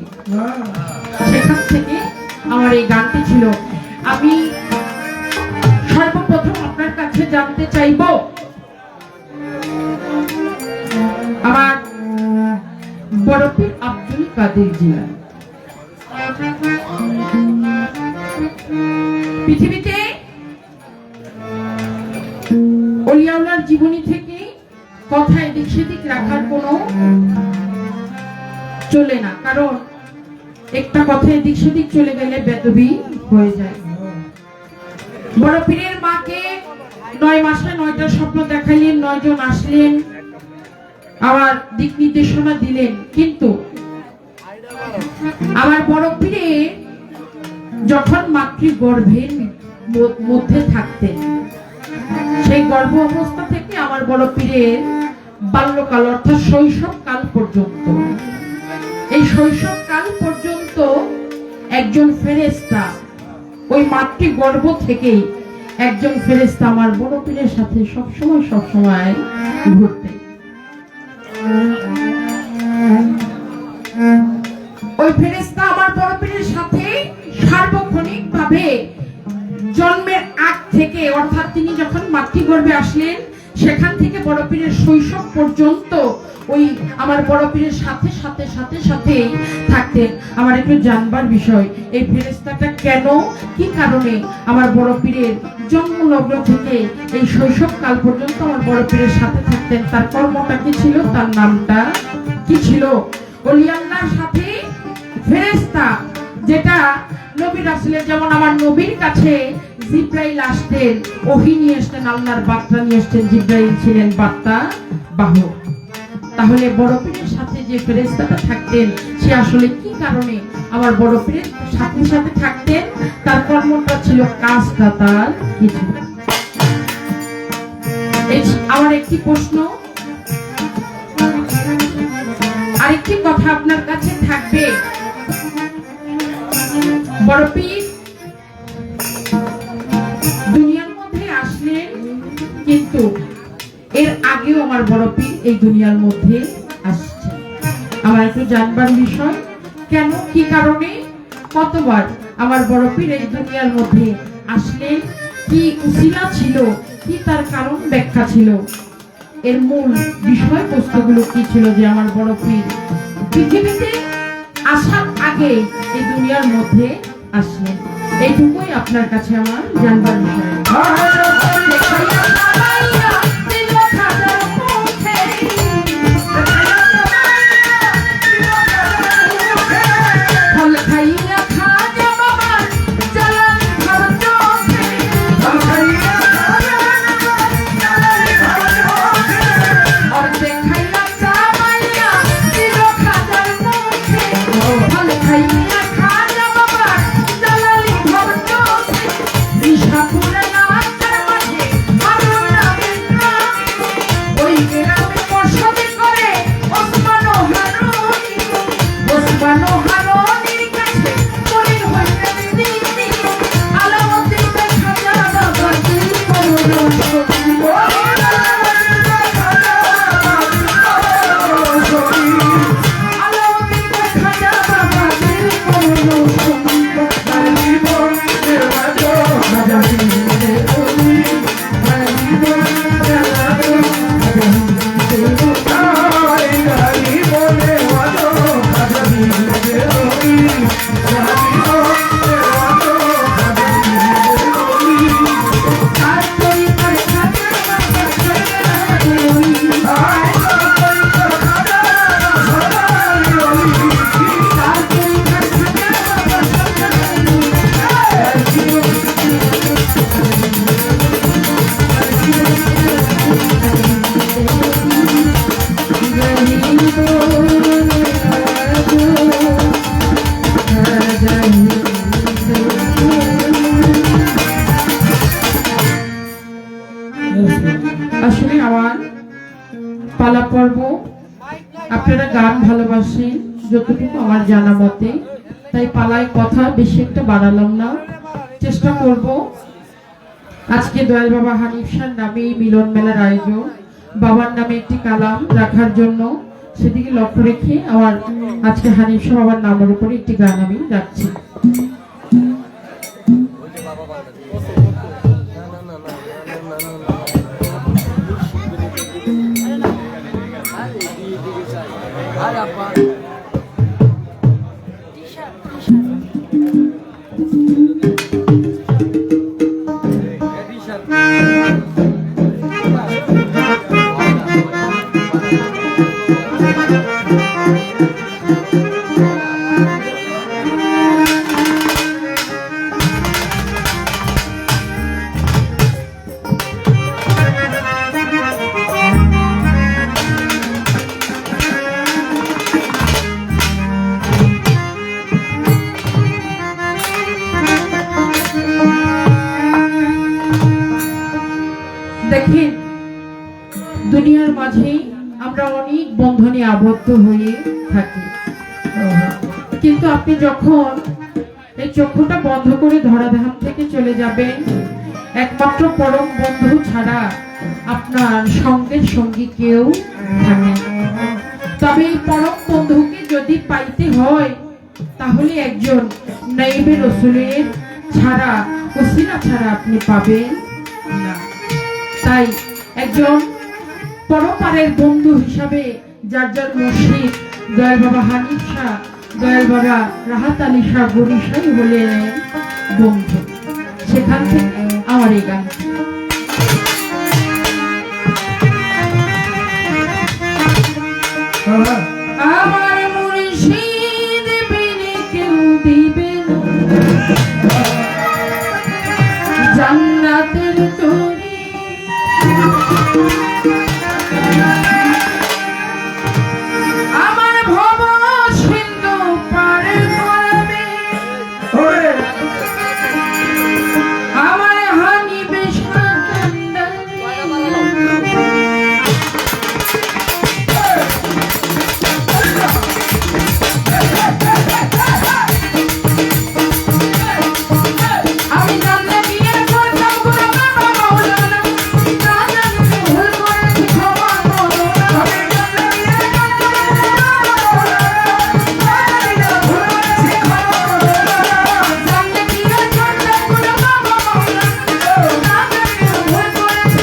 সেখান থেকে আমার এই গানটি ছিল। আমি সর্বপ্রথম আপনার কাছে জানতে চাইব, আমার বড় পীর আব্দুল কাদের জিলানী পৃথিবীতে ওলিয়াউলার জীবনী থেকে কথা এদিক সেদিক রাখার কোনো চলে না, কারণ একটা কথা এদিক সেদিক চলে গেলে বেদবি হয়ে যায়। বড় পীরের মাকে 9 মাসে 9টা স্বপ্ন দেখাইলেন, 9 জন আসলেন, আবার দিক নির্দেশনা দিলেন। কিন্তু আমার বড় পীরে যখন মাতৃগর্ভের মধ্যে থাকতেন, সেই গর্ভ অবস্থা থেকে আমার বড় পীরের বাল্যকাল অর্থাৎ শৈশবকাল পর্যন্ত, এই শৈশবকাল পর্যন্ত একজন ফেরেশতা ওই মাতৃগর্ভ থেকেই একজন ফেরেশতা আমার বড় পীরের সাথে সবসময় ঘুরতেন। ওই ফেরেশতা আমার বড় পীরের সাথে সার্বক্ষণিক ভাবে জন্মের আগ থেকে অর্থাৎ তিনি যখন মাতৃগর্ভে আসলেন সেখান থেকে বড় পীরের শৈশব পর্যন্ত ওই আমার বড় পীরের সাথে থাকতেন। আমার একটু জানবার বিষয়, এই ফেরেশতাটা কেন কি কারণে আমার বড় পীরের জন্মলগ্ন থেকে এই শৈশবকাল পর্যন্ত আমার বড় পীরের সাথে থাকতেন, তার কর্মটা কি ছিল, তার নামটা কি ছিল? ওলি আল্লাহর সাথে ফেরেশতা, যেটা নবী রাসূলের, যেমন আমার নবীর কাছে জিব্রাইল আসতেন, ওহী নিয়ে আসতেন, আল্লাহর বার্তা নিয়ে আসতেন। জিব্রাইল ছিলেন বার্তা বাহক। তাহলে বড় পীরের সাথে যে ফেরেশতাটা থাকতেন, সে আসলে কি কারণে আমার বড় পীরের সাথে সাথে থাকতেন? তার কর্মটা ছিল কাজটা তার কিছু। আমার একটি প্রশ্ন, আরেকটি কথা আপনার কাছে থাকবে। বড় পীর দুনিয়ার মধ্যে আসলেন, কিন্তু এর আগেও আমার বড় পীর এই দুনিয়ার মধ্যে আসছে। আমার একটু জানবার বিষয়, কেন, কি কারণে, কতবার আমার বড় পীর এই দুনিয়ার মধ্যে আসলেন, কি উসিলা ছিল, কি তার কারণ ব্যাখ্যা ছিল, এর মূল বিষয়বস্তুগুলো কি ছিল যে আমার বড় পীর পৃথিবীতে আসার আগে এই দুনিয়ার মধ্যে আসলেন। এইটুকুই আপনার কাছে আমার জানবার বিষয়। আসলে আমার পালা পর্ব, আপনারা গান ভালোবাসেন যতটুকু আমার জানা মতে, তাই পালায় কথা বেশি একটা বাড়ালাম না। চেষ্টা করব আজকে দয়াল বাবা হানিফ শাহর নামে মিলন মেলার আয়োজন, বাবার নামে একটি কালাম রাখার জন্য, সেদিকে লক্ষ্য রেখে আমার আজকে হানিফ শাহ বাবার নামের উপরে একটি গান আমি রাখছি। দেখেন, দুনিয়ার মাঝে আমরা অনেক বন্ধনে আবদ্ধ হয়ে থাকি, কিন্তু আপনি যখন এই চক্ষুটা বন্ধ করে ধরাধাম থেকে চলে যাবেন, একমাত্র পরম বন্ধু ছাড়া আপনার সঙ্গের সঙ্গী কেউ থাকে না। তবে এই পরম বন্ধুকে যদি পাইতে হয়, তাহলে একজন নাইবে রাসূলের ছাড়া, ওসিলা ছাড়া আপনি পাবেন না। তাই একজন পরপারের বন্ধু হিসাবে যার যার মুর্শিদ দয়াল বাবা হানিফ শাহ, দয়াল বাবা রাহাত আলী শাহ গরিশাই হলেন বন্ধু। সেখান থেকে আমার এই গান। আমার মুর্শিদ বিনে কেউ দিবে না, জান্নাতের তরি আমার ভব সিন্ধু পার করবে আমার হানিবে আমি জানলে বিয়ে করতাম কোনো বাবা মৌলানা না জানলে ভুল করেছি ক্ষমা করো আমি জানলে বিয়ে করতাম কোনো বাবা মৌলানা না জানলে ভুল করেছি ক্ষমা করো জানলে বিয়ে করতাম কোনো বাবা মৌলানা না জানলে ভুল করেছি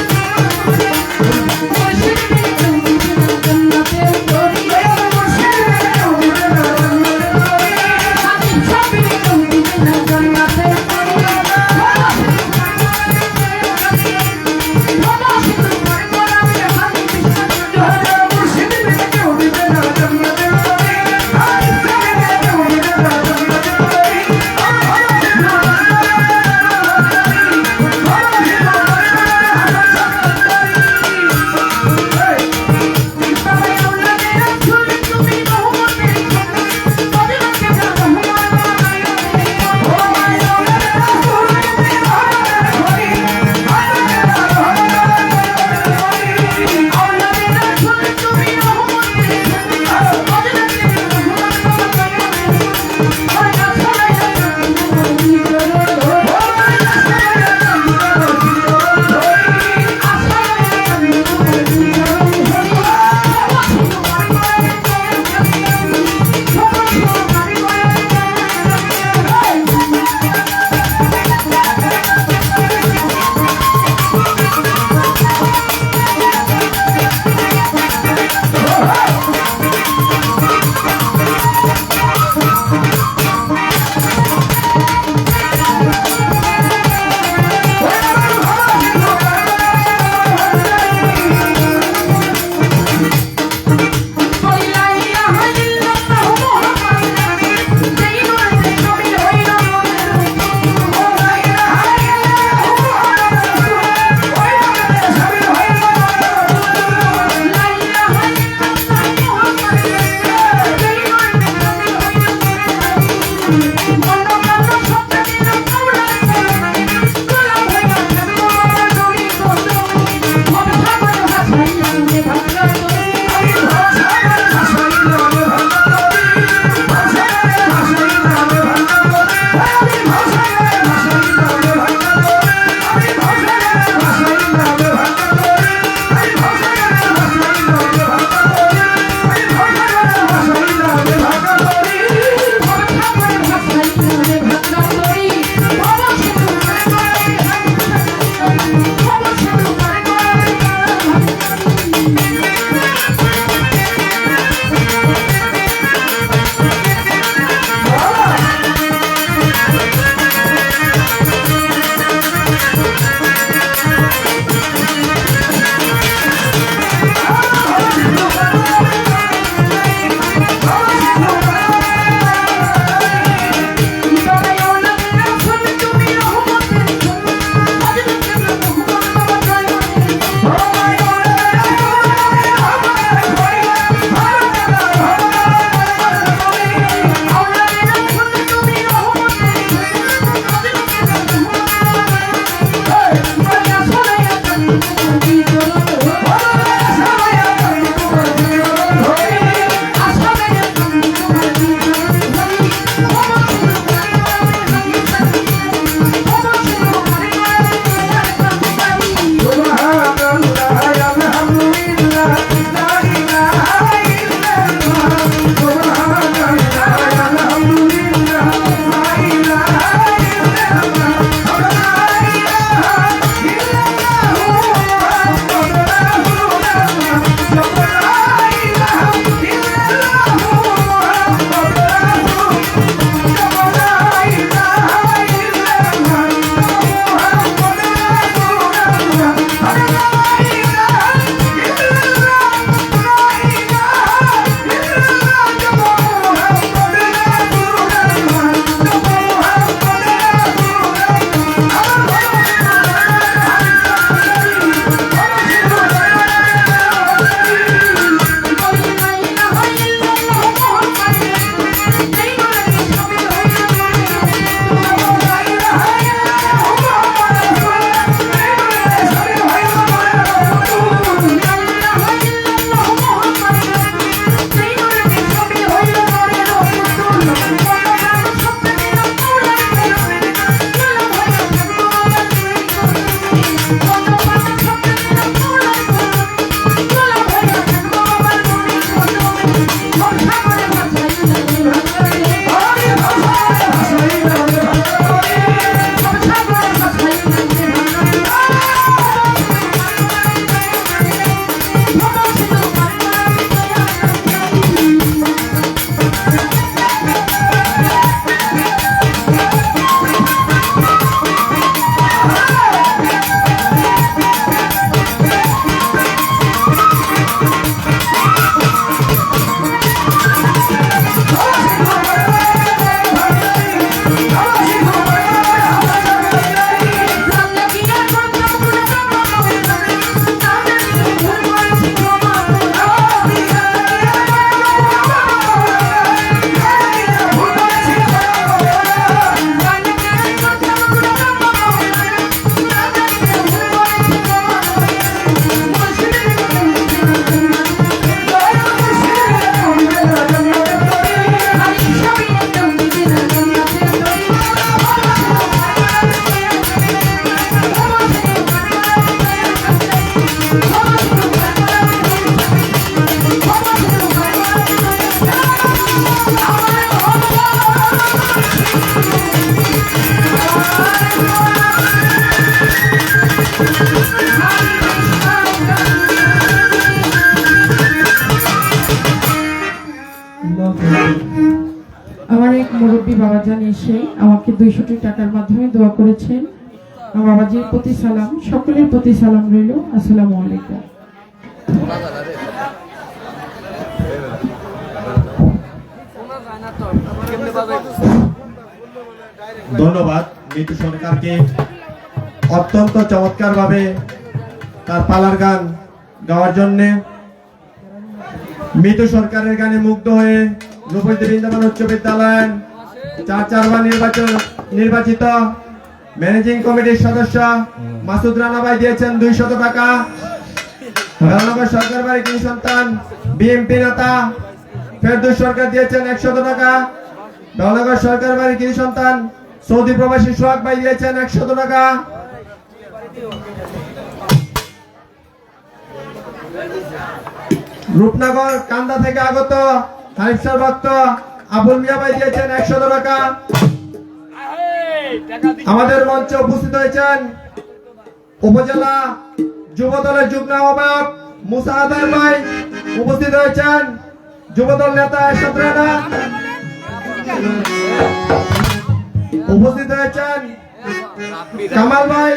বাবাজান এসে আমাকে 200 টাকার মাধ্যমে দোয়া করেছেন। আমার বাবাজির প্রতি সালাম, সকলের প্রতি সালাম রইল। আসসালামু আলাইকুম। ধন্যবাদ মিতু সরকারকে অত্যন্ত চমৎকার ভাবে তার পালার গান গাওয়ার জন্যে। মিতু সরকারের গানে মুগ্ধ হয়ে নবদ্বীপ বৃন্দাবন উচ্চ বিদ্যালয়ের 4বার নির্বাচিত ম্যানেজিং কমিটির সদস্য মাসুদ রানা ভাই দিয়েছেন 200 টাকা। বেলানগর সরকার বাড়ি তিন সন্তান বিএমপি নেতা ফেরদৌস সরকার দিয়েছেন 100 টাকা। বেলানগর সরকার বাড়ি তিন সন্তান সৌদি প্রবাসী সোহাগ ভাই দিয়েছেন 100 টাকা। রূপনগর কান্দা থেকে আগত হারিফসার ভক্ত আবুল মিয়া ভাই দিয়েছেন 100 টাকা। আমাদের মঞ্চে উপস্থিত হয়েছেন উপজেলা যুব দলের যুগ্ম আহ্বায়ক মুসা আদার ভাই, উপস্থিত হয়েছেন যুবদল নেতা এরশাদ রানা, উপস্থিত হয়েছেন কামাল ভাই,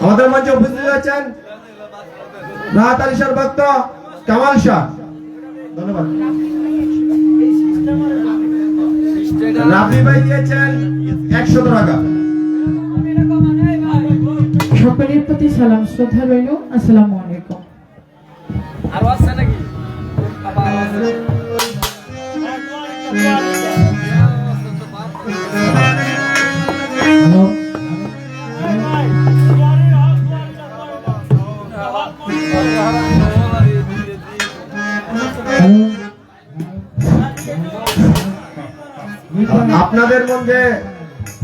আমাদের মঞ্চে উপস্থিত হয়েছেন রাহাত আলিশার ভক্ত কামাল শাহ। ধন্যবাদ। রাবি ভাই দিয়েছেন 100 টাকা। সকলের প্রতি সালাম শ্রদ্ধা রইল। আসসালামু আলাইকুম। আরো আছে নাকি? আপনাদের মধ্যে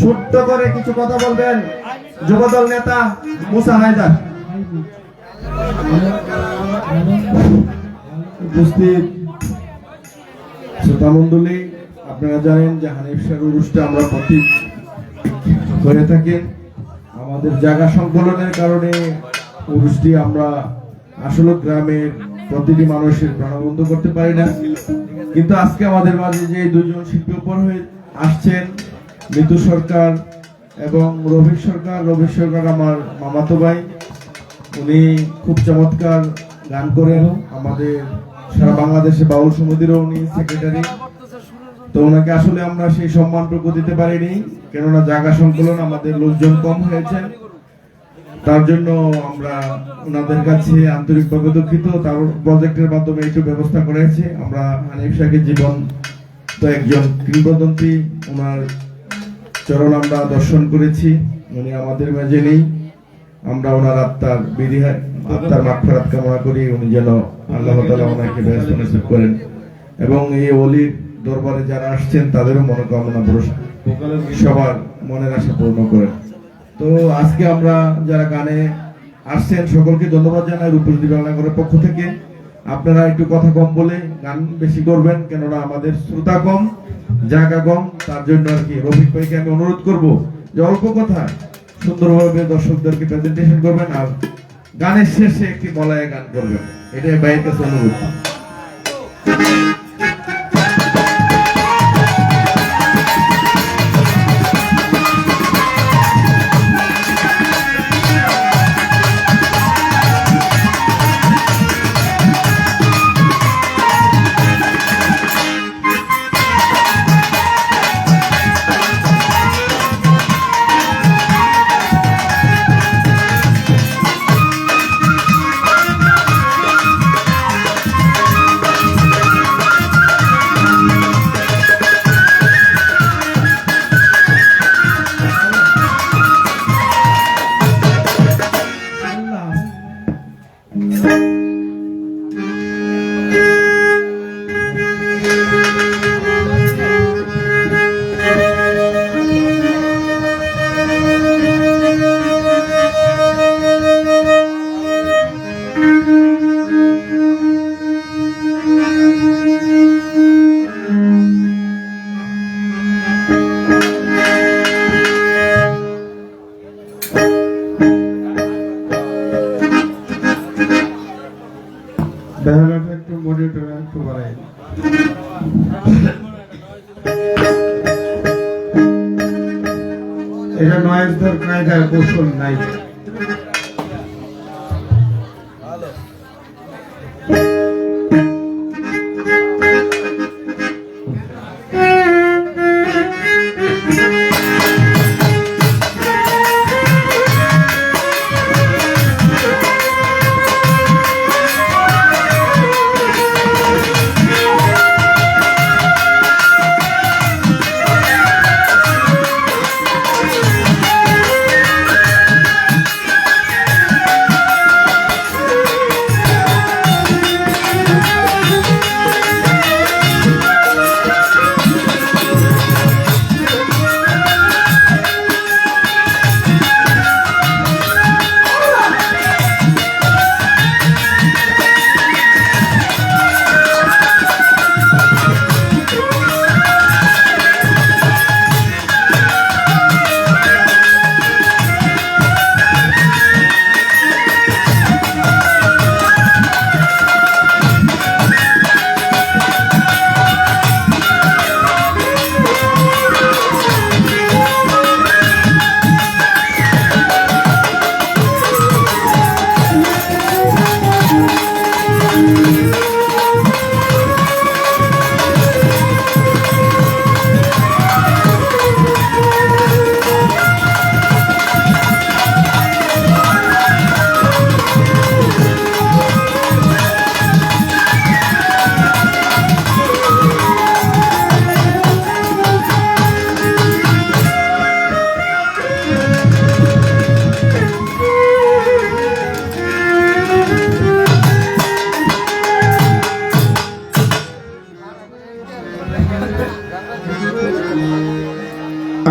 ছোট্ট করে কিছু কথা বলবেন যুবদল নেতা মুসা হায়দার। উপস্থিত শ্রোতামণ্ডলী, আপনারা জানেন যে হানিফ শাহর উরুসটা আমরা প্রতি করে থাকি। আমাদের জায়গা সংকলনের কারণে উরুসটি আমরা আসলে গ্রামের প্রতিটি মানুষের প্রাণবন্ধ করতে পারি না, কিন্তু আজকে আমাদের মাঝে যে দুজন শিল্পী উপর হয়ে আসছেন, মিতু সরকার এবং রবীশ সরকার। রবীশ সরকার আমার মামাতো ভাই, উনি খুব চমৎকার গান করেন। আমাদের সারা বাংলাদেশে বাউল সমিতিরও উনি সেক্রেটারি। তো ওনাকে আসলে আমরা সেই সম্মানটুকু দিতে পারিনি, কেননা জায়গা সংকলন আমাদের লোকজন কম হয়েছে। তার জন্য আমরা ওনাদের কাছে আন্তরিকভাবে দুঃখিত। তার প্রজেক্টের মাধ্যমে একটু ব্যবস্থা করেছে। আমরা হানিফ শাহকে জীবন তো একজন কিংবদন্তি, ওনার চরণ আমরা দর্শন করেছি। উনি আমাদের মাঝে নেই। আমরা ওনার আত্মার মাগফিরাত কামনা করি। উনি যেন আল্লাহ তাআলা ওনাকে ব্যস্ত নসিব করেন এবং এই ওলির দরবারে যারা আসছেন তাদেরও মনোকামনা সবার মনের আশা পূর্ণ করেন। তো আজকে আমরা যারা গানে আসছেন সকলকে ধন্যবাদ জানাই রূপসী বাংলাগরের পক্ষ থেকে। আপনারা একটু কথা কম বলে গান বেশি করবেন, কেননা আমাদের শ্রোতা কম, জায়গা কম। তার জন্য আর কি রফিক ভাইকে আমি অনুরোধ করব যে অল্প কথা সুন্দরভাবে দর্শকদেরকে প্রেজেন্টেশন করবেন, আর গানের শেষে একটি মলয়ে গান করবেন। এটাই ভাইয়ের কাছে অনুরোধ। বেহালাটা একটু মনিটর একটু বাড়াই। এটা নয়েজদার কায়দার কৌশল নাই।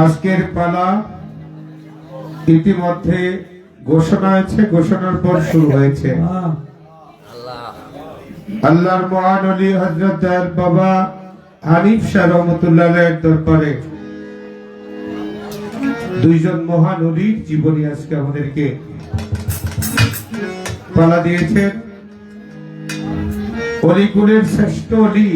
আজকের পালা ইতিমধ্যে ঘোষণা হয়েছে, ঘোষণার পর শুরু হয়েছে। আল্লাহর মহান ওলি হযরত দয়াল বাবা হানিফ শাহ রহমাতুল্লাহ আলাইহির দরবারে দুইজন মহান ওলির জীবনী আজকে আমাদেরকে পালা দিয়েছেন। অলিকুলের শ্রেষ্ঠ অলি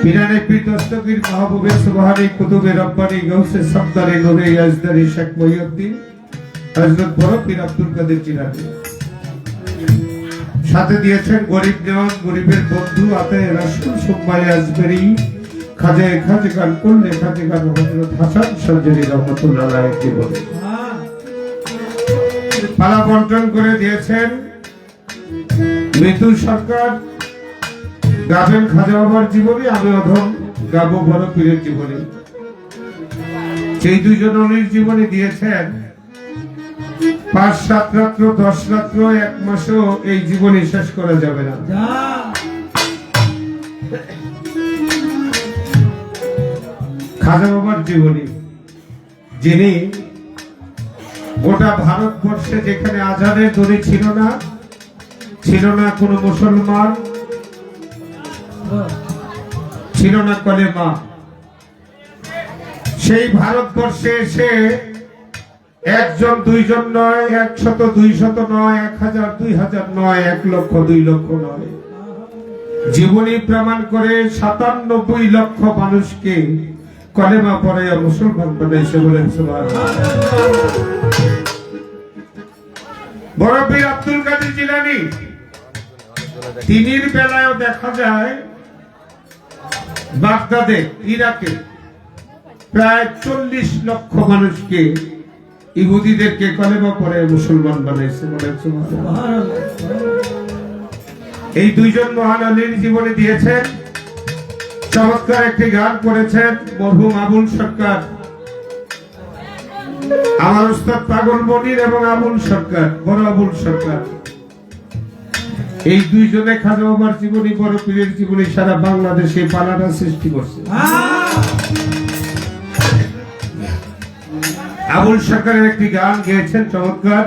পিরানে পীর দস্তগীর মাহবুবে সুবহানী কুতুবে রব্বানী গৌসে সফদারে নূরে ইয়াজদারি শেখ মহিউদ্দিন হযরত বড় পীর আব্দুল কাদের জিলানী। সাথে দিয়েছেন গরিব নেওয়ান, গরিবের বন্ধু আতে রাসূল সুম্মাই আজমেরি খাজে খাজগান করলে খাজগান হযরত হাসান সরজরি রহমাতুল্লাহ আলাইহি জীবনী। পালা বন্টন করে দিয়েছেন মৃত্যু সরকার, গাবেন খাজা বাবার জীবনী, আমি অধম গাবো বড় পীরের জীবনী। সেই দুইজন অলির জীবনী দিয়েছেন 5-7 রাত্র 10 রাত্র 1 মাসও এই জীবনী শেষ করা যাবে না। খাজা বাবার জীবনী, যিনি গোটা ভারতবর্ষে যেখানে আজানের দড়ি ছিল না, ছিল না কোনো মুসলমান, ছিল না কলেমা, সেই ভারতবর্ষে এসে 1 জন 2 জন নয়, 100 200 নয়, 1000 2000 নয়, 1 লক্ষ 2 লক্ষ নয়, জীবনী প্রমাণ করে 97 লক্ষ মানুষকে কলেমা পড়ে মুসলমান বানাইছে। বলেন সুবহানাল্লাহ। বড় পীর আব্দুল কাদের জিলানী, তিনির বেলায়ও দেখা যায় বাগদাদে ইরাকে প্রায় 40 লক্ষ মানুষকে ইহুদিদেরকে কলেমা পড়ে মুসলমান বানাইছে। বলেন সুবহানাল্লাহ। এই দুইজন মহান আলীর জীবনে দিয়েছেন। চমৎকার একটি গান করেছেন মরহুম আবুল সরকার, আমার উস্তাদ পাগল মনির এবং আবুল সরকার, বড় আবুল সরকার। এই দুইজনে খাজা বাবার জীবনী, বড় পীরের জীবনী সারা বাংলাদেশে পালাটা সৃষ্টি করছে। আবুল সরকারের একটি গান গেয়েছেন, চমৎকার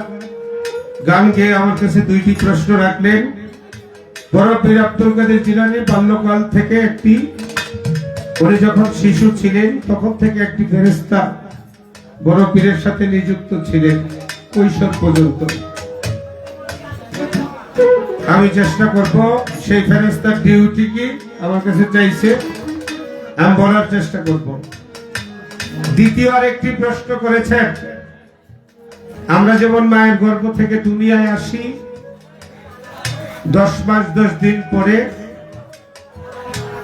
গান গেয়ে আমার কাছে 2টি প্রশ্ন রাখলেন। বড় পীর আব্দুল কাদের জিলানী বাল্যকাল থেকে উনি যখন শিশু ছিলেন তখন থেকে একটি ফেরেশতা বড় পীরের সাথে নিযুক্ত ছিলেন কৈশোর পর্যন্ত। আমি চেষ্টা করব সেই ফেরেশতার ডিউটি কি আমার কাছে চাইছে আমি বলার চেষ্টা করব। দ্বিতীয় আরেকটি প্রশ্ন করেছেন, আমরা যেমন মায়ের গর্ভ থেকে দুনিয়ায় আসি 10 মাস 10 দিন পরে,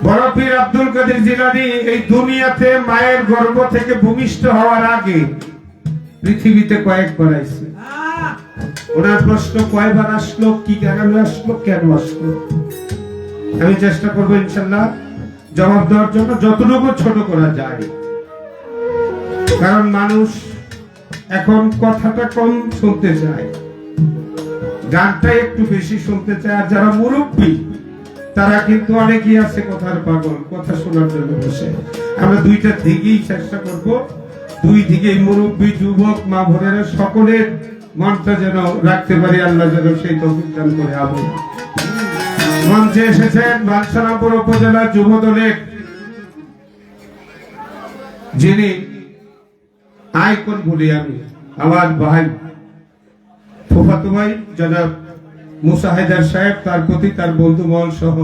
বড় পীর আব্দুল কাদের জিলানী এই দুনিয়াতে মায়ের গর্ভ থেকে ভূমিষ্ঠ হওয়ার আগে পৃথিবীতে কয়েকবার আসছে। ওনার প্রশ্ন কয়বার আসলো, কি কারণে আসলো, কেন আসলো, আমি চেষ্টা করবো ইনশাল্লাহ জবাব দেওয়ার জন্য যতটুকু ছোট করা যায়। কারণ মানুষ এখন কথাটা কম শুনতে চায়, গানটা একটু বেশি শুনতে চায়। আর যারা মুরব্বী তারা কিন্তু অনেকেই আছে কথার পাগল, কথা শোনার জন্য বসে। আমরা দুইটা দিকেই চেষ্টা করব, দুই দিকেই মুরব্বী, যুবক, মা বোনেরা সকলের মনটা যেন রাখতে পারি, আল্লাহ যেন সেই তৌফিক দান করে। আমিন। মঞ্চে এসেছেন বাঞ্ছারামপুর উপজেলা যুব দলের যিনি আইকন বলি আমি, আমার ভাই ফুফাতো ভাই জনাব মুসা হায়দার সাহেব, তার প্রতি তার বন্ধু মহল সহ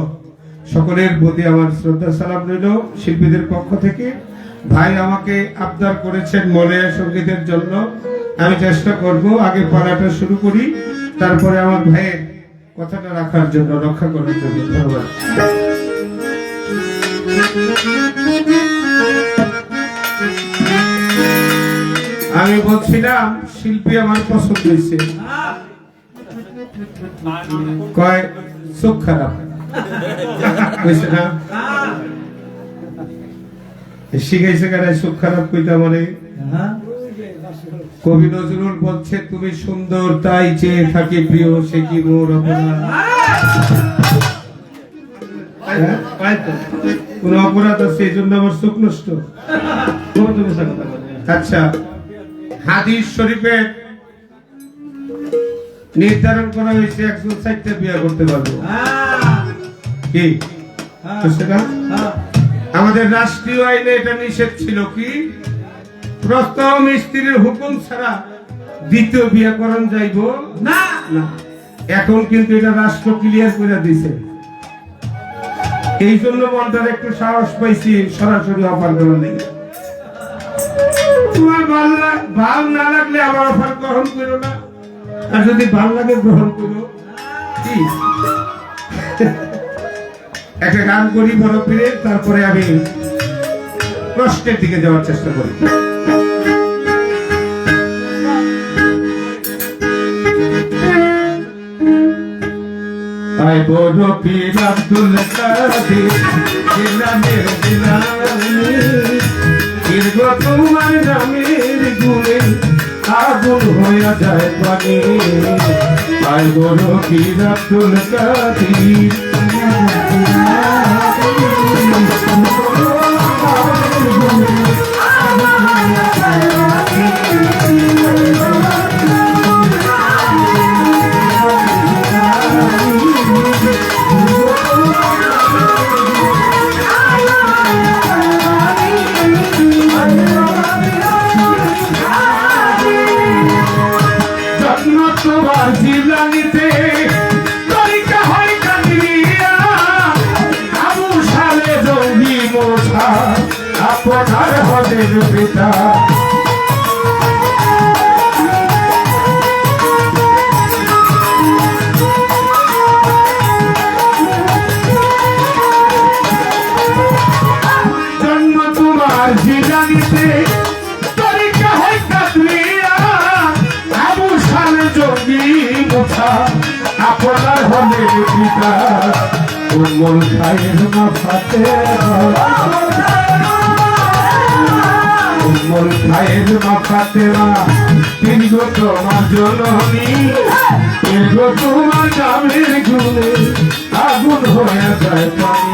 সকলের প্রতি আমার শ্রদ্ধা সালাম রইল শিল্পীদের পক্ষ থেকে। ভাই আমাকে আবদার করেছেন মলয়া সঙ্গীতের জন্য, আমি চেষ্টা করব আগে পালাটা শুরু করি, তারপরে আমার ভাইয়ের কথাটা রাখার জন্য, রক্ষা করার জন্য। ধন্যবাদ। আমি বলছিলাম শিল্পী আমার পছন্দ হয়েছে, কয় চোখ খারাপ হয়েছে না, শিখাইছে কারা চোখ খারাপ কইতা মানে। কবি নজরুল বলছে, তুমি সুন্দর তাই চেয়ে থাকি প্রিয়, সে কি মোর অপরাধ। কোন অপরাধ আছে এই জন্য আমার চোখ নষ্ট? আচ্ছা, হাদিস শরীফে নির্ধারণ করা হয়েছে একজন 4টা বিয়ে করতে পারবে, কি সেটা আমাদের রাষ্ট্রীয় আইনে এটা নিষেধ ছিল। কি প্রথম স্ত্রীর হুকুম ছাড়া দ্বিতীয় বিয়ে করণ যাইব না। এখন কিন্তু এটা রাষ্ট্র ক্লিয়ার করে দিছে, এই জন্য মনটার একটু সাহস পাইছি সরাসরি অফার করার নেই। তোমার ভাল না লাগলে আমার অফার গ্রহণ করো না, আর যদি ভাল লাগে গ্রহণ করো। কি একটা গান করি বড় পীরের, তারপরে আমি প্রশ্নের দিকে যাওয়ার চেষ্টা করি। আয় বড় পীর আব্দুল কাদের জিলানীর জিলানী, দীর্ঘ তোমার নামের গুণে আগুন হইয়া যায় পানি। আয় বড় পীর আব্দুল কাদের জিলানীতে তরিকা হয় কাদিয়া, আবু সালে জঙ্গি মোছা আপনার হদের পিতা। জন্ম তোমার জিলানীতে তরিকা হয় কাদিয়া, আবু সালে জঙ্গি মোছা আপনার হদের পিতা। উম্মুল খায়ের মাফাতে, উম্মুল খায়ের মাফাতেরা, দীর্ঘ তোমার জননী, দীর্ঘ তোমার নামের গুণে আগুন হয়ে যায় পানি।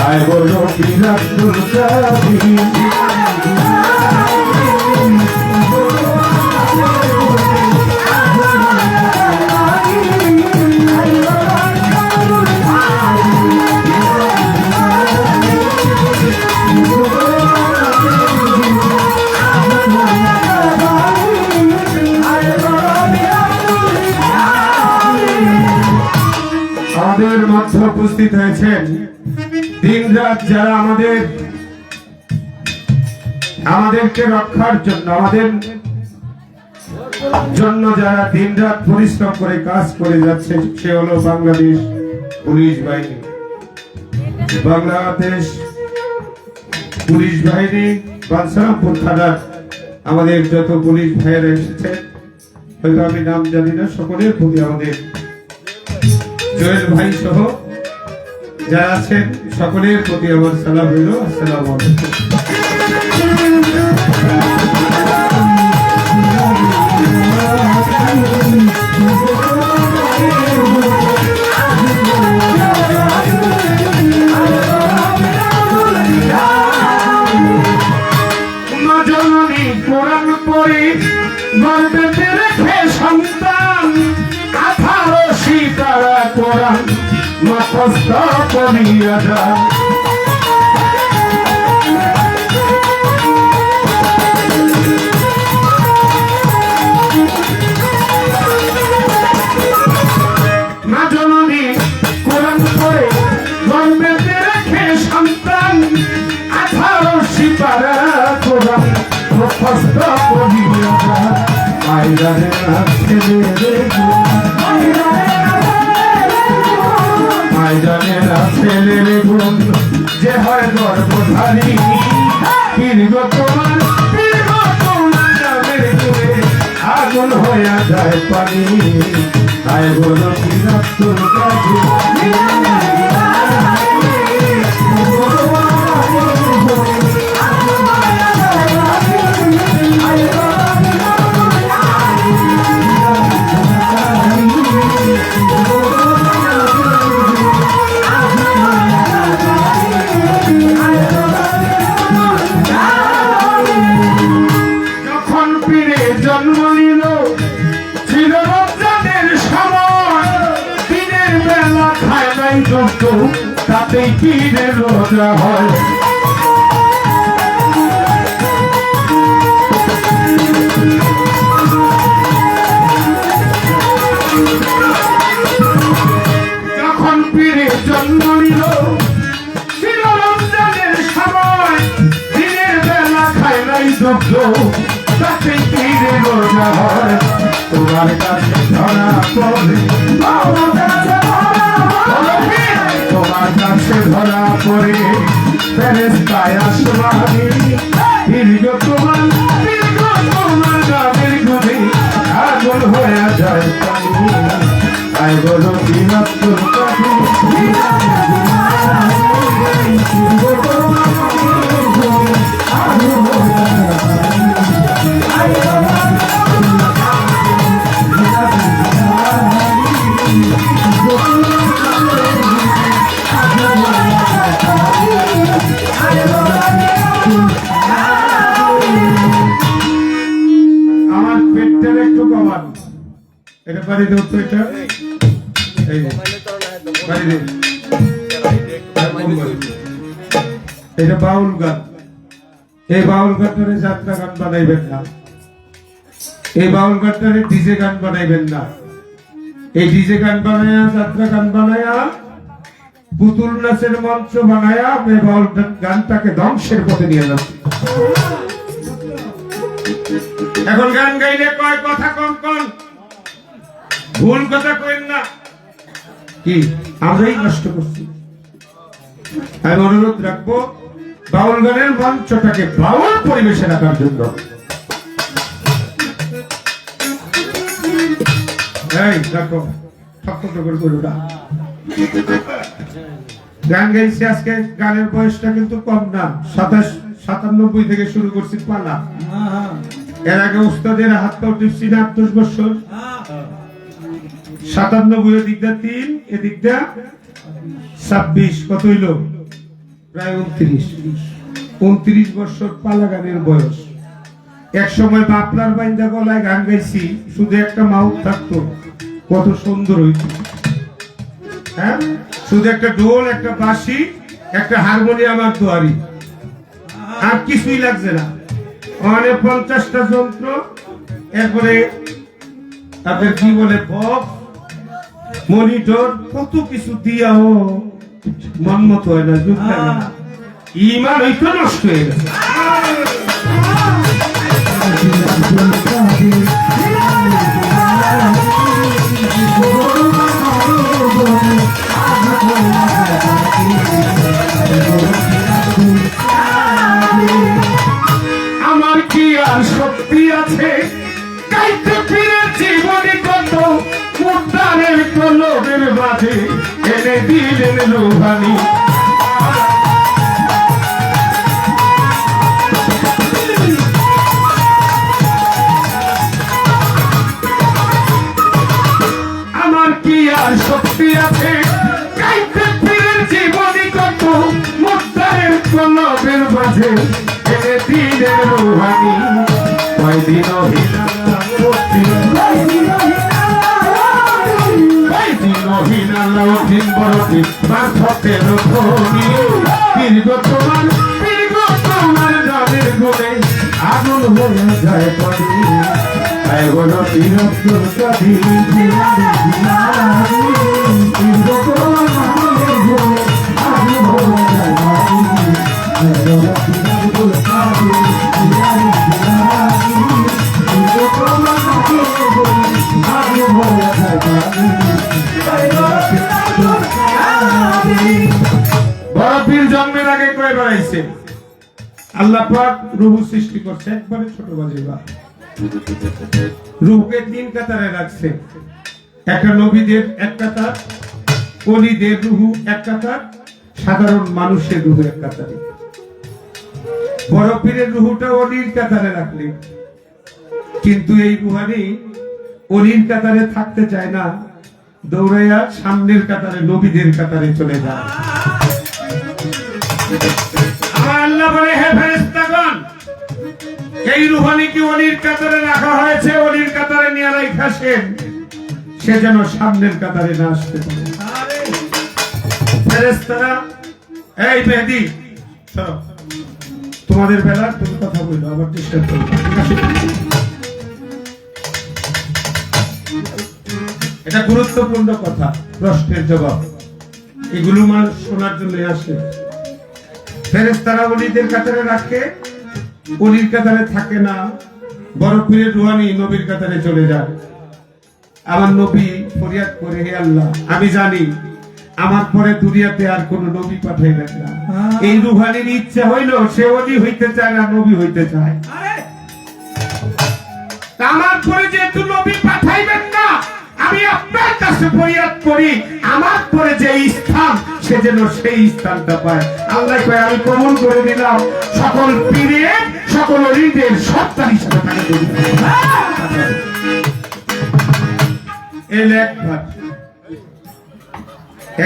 আয় বড় পীর আব্দুল কাদের আমাদের মধ্যে উপস্থিত হয়েছেন দিন রাত যারা আমাদেরকে রক্ষার জন্য আমাদের জন্য যারা দিন রাত পরিশ্রম করে কাজ করে যাচ্ছে, সে হলো বাংলাদেশ পুলিশ বাহিনী। বাংলাদেশ পুলিশ বাহিনী বাঞ্ছারামপুর থানার আমাদের যত পুলিশ ভাইয়েরা এসেছে, হয়তো আমি নাম জানি না, সকলের প্রতি আমাদের জয়েল ভাই সহ যারা আছেন সকলের প্রতি আমার সালাম হইল। আসসালামু আলাইকুম। জননী কোরআন পড়ি গর্বেতে রেখে সন্তান 18 সীতারা কোরআন মুখস্থ করিয়া যায়। মা জননী কোরআন পড়ে গর্বেতে রেখে সন্তান 18 সীতারা কোরআন মুখস্থ করিয়া যায়। মাইদানে ছেলে রে ছেলের গুণ যে হয় গর্ভধারী, দীর্ঘ তোমার নামের গুণে আগুন হইয়া যায় পানি। তাই বলো কিরাত্তর কাজে জন্ম নিল ছিল রমজানের সময়, দিনের বেলা খায় নাই যত তাতেই পীরে রোজা হয়। যখন পীরে জন্ম নিল ছিল রমজানের সময়, দিনের বেলা খায় নাই যত তাতেই পীরে রোজা হয়। তোমার কাছে ধরা পড়ে তোমার কাছে ধরা পড়ে ফেরেশতায় আসমানি, দীর্ঘ তোমার নামের গুণে আগুন হয়ে যায় পানি। তাই বলো বিরক্তর কাছে আমার পেটটার একটু কমান, এটা বাড়ি দেব তো, এটা এই যে বাড়ি দে, এটা বাউল গান। এই বাউল গানটারে যাত্রা গান বানাইবেন না, এই বাউল গানটারে ডিজে গান বানাইবেন না। এই ডিজে গান বানায়া যাত্রা গান বানায়া পুতুল নাচের মঞ্চ বানায়া এই বাউল গানটাকে ধ্বংসের পথে নিয়ে যাচ্ছে। এখন গান গাইলে কয় কথা কম কম, ভুল কথা কইন না, কি আমরাই নষ্ট করছি। আমি অনুরোধ রাখবো বাউল গানের মঞ্চটাকে বাউল পরিবেশে রাখার জন্য। এই দেখো গান গাইছি আজকে, গানের বয়সটা কিন্তু কম না, 97 থেকে শুরু করছি পালা। এর আগে উস্তাদের হাত পাও টিপছি না, 28 বছর। 97 এদিকটা 3, এদিকটা 26, কত হইল? প্রায় 29 বছর পালা গানের বয়স। এক সময় বাপলার বাইন্দা গলায় গান গাইছি, শুধু একটা মাউথ থাকতো, কত সুন্দর হইত। হ্যাঁ, শুধু একটা ঢোল, একটা বাঁশি, একটা হারমোনিয়াম আর দুয়ারি, আর কিছুই লাগছে না। মানে 50টা যন্ত্র, এরপরে আপনার কি বলে বক্স, মনিটর কত কিছু দিয়াও মন মতো হয় না, যুগ লাগে না। ইমান হইতো নষ্ট হয়ে গেছে। আমার কি আর শক্তি আছে কাইতে ফিরে জীবনে কত মুদ্রারের কলবের মাঝে এনে দিলেন লোহানি। আমার কি আর শক্তি আছে কাইতে ফিরে জীবনে কত মুদ্রারের কলবের মাঝে এনে দিলেন লোহানি। কয়দিন হিলা আগুন হয়ে যায় পড়ি এগুলো বড় পীর জন্মের আগে কয়ে বেড়াইছে আল্লাহ পাক রূহ সৃষ্টি করছে একবারে ছোট বাজিবা রূহকে তিন কাতারে রাখছে একটা নবীদের এক কাতার ওলিদের রূহ এক কাতার সাধারণ মানুষের রূহ এক কাতারে বড় পীরের রূহটা ওলির কাতারে রাখলে কিন্তু এই রুহানি ওলির কাতারে থাকতে চায় না দৌড়াইয়া সামনের কাতারে নবীদের কাতারে চলে যায় আল্লাহ বলে হে ফেরেশতাগণ এই রূহানিকে ওলির কাতারে রাখা হয়েছে ওলির কাতারে নিয়ে রাখেন সে যেন সামনের কাতারে না আসতে পারে ফেরেশতারা এই মেহেদী চলো তোমাদের বেলা তুমি কথা বলবো আবার ডিস্টার্ব করবে এটা গুরুত্বপূর্ণ কথা প্রশ্নের জবাব এগুলো মানুষ শোনার জন্য আসে ফেরেশতারা ওলিদের কাতারে রাখে ওলির কাতারে থাকে না বড় পীরের রুহানি নবীর কাতারে চলে যায় আমার নবী ফরিয়াদ করে হে আল্লাহ আমি জানি আমার পরে দুনিয়াতে আর কোন নবী পাঠাইবেন না এই রুহানির ইচ্ছা হইল সে ওলি হইতে চায় না নবী হইতে চায় আমার পরে যেহেতু নবী পাঠাইবেন না আমি আপনার কাছে ফরিয়াদ করি আমার পরে যে স্থান সে যেন সেই স্থানটা পায় আল্লাহ কয় আমি কবুল করে দিলাম সকল পীরের সকল ওলিদের সত্তা হিসেবে তাকে কবুল করে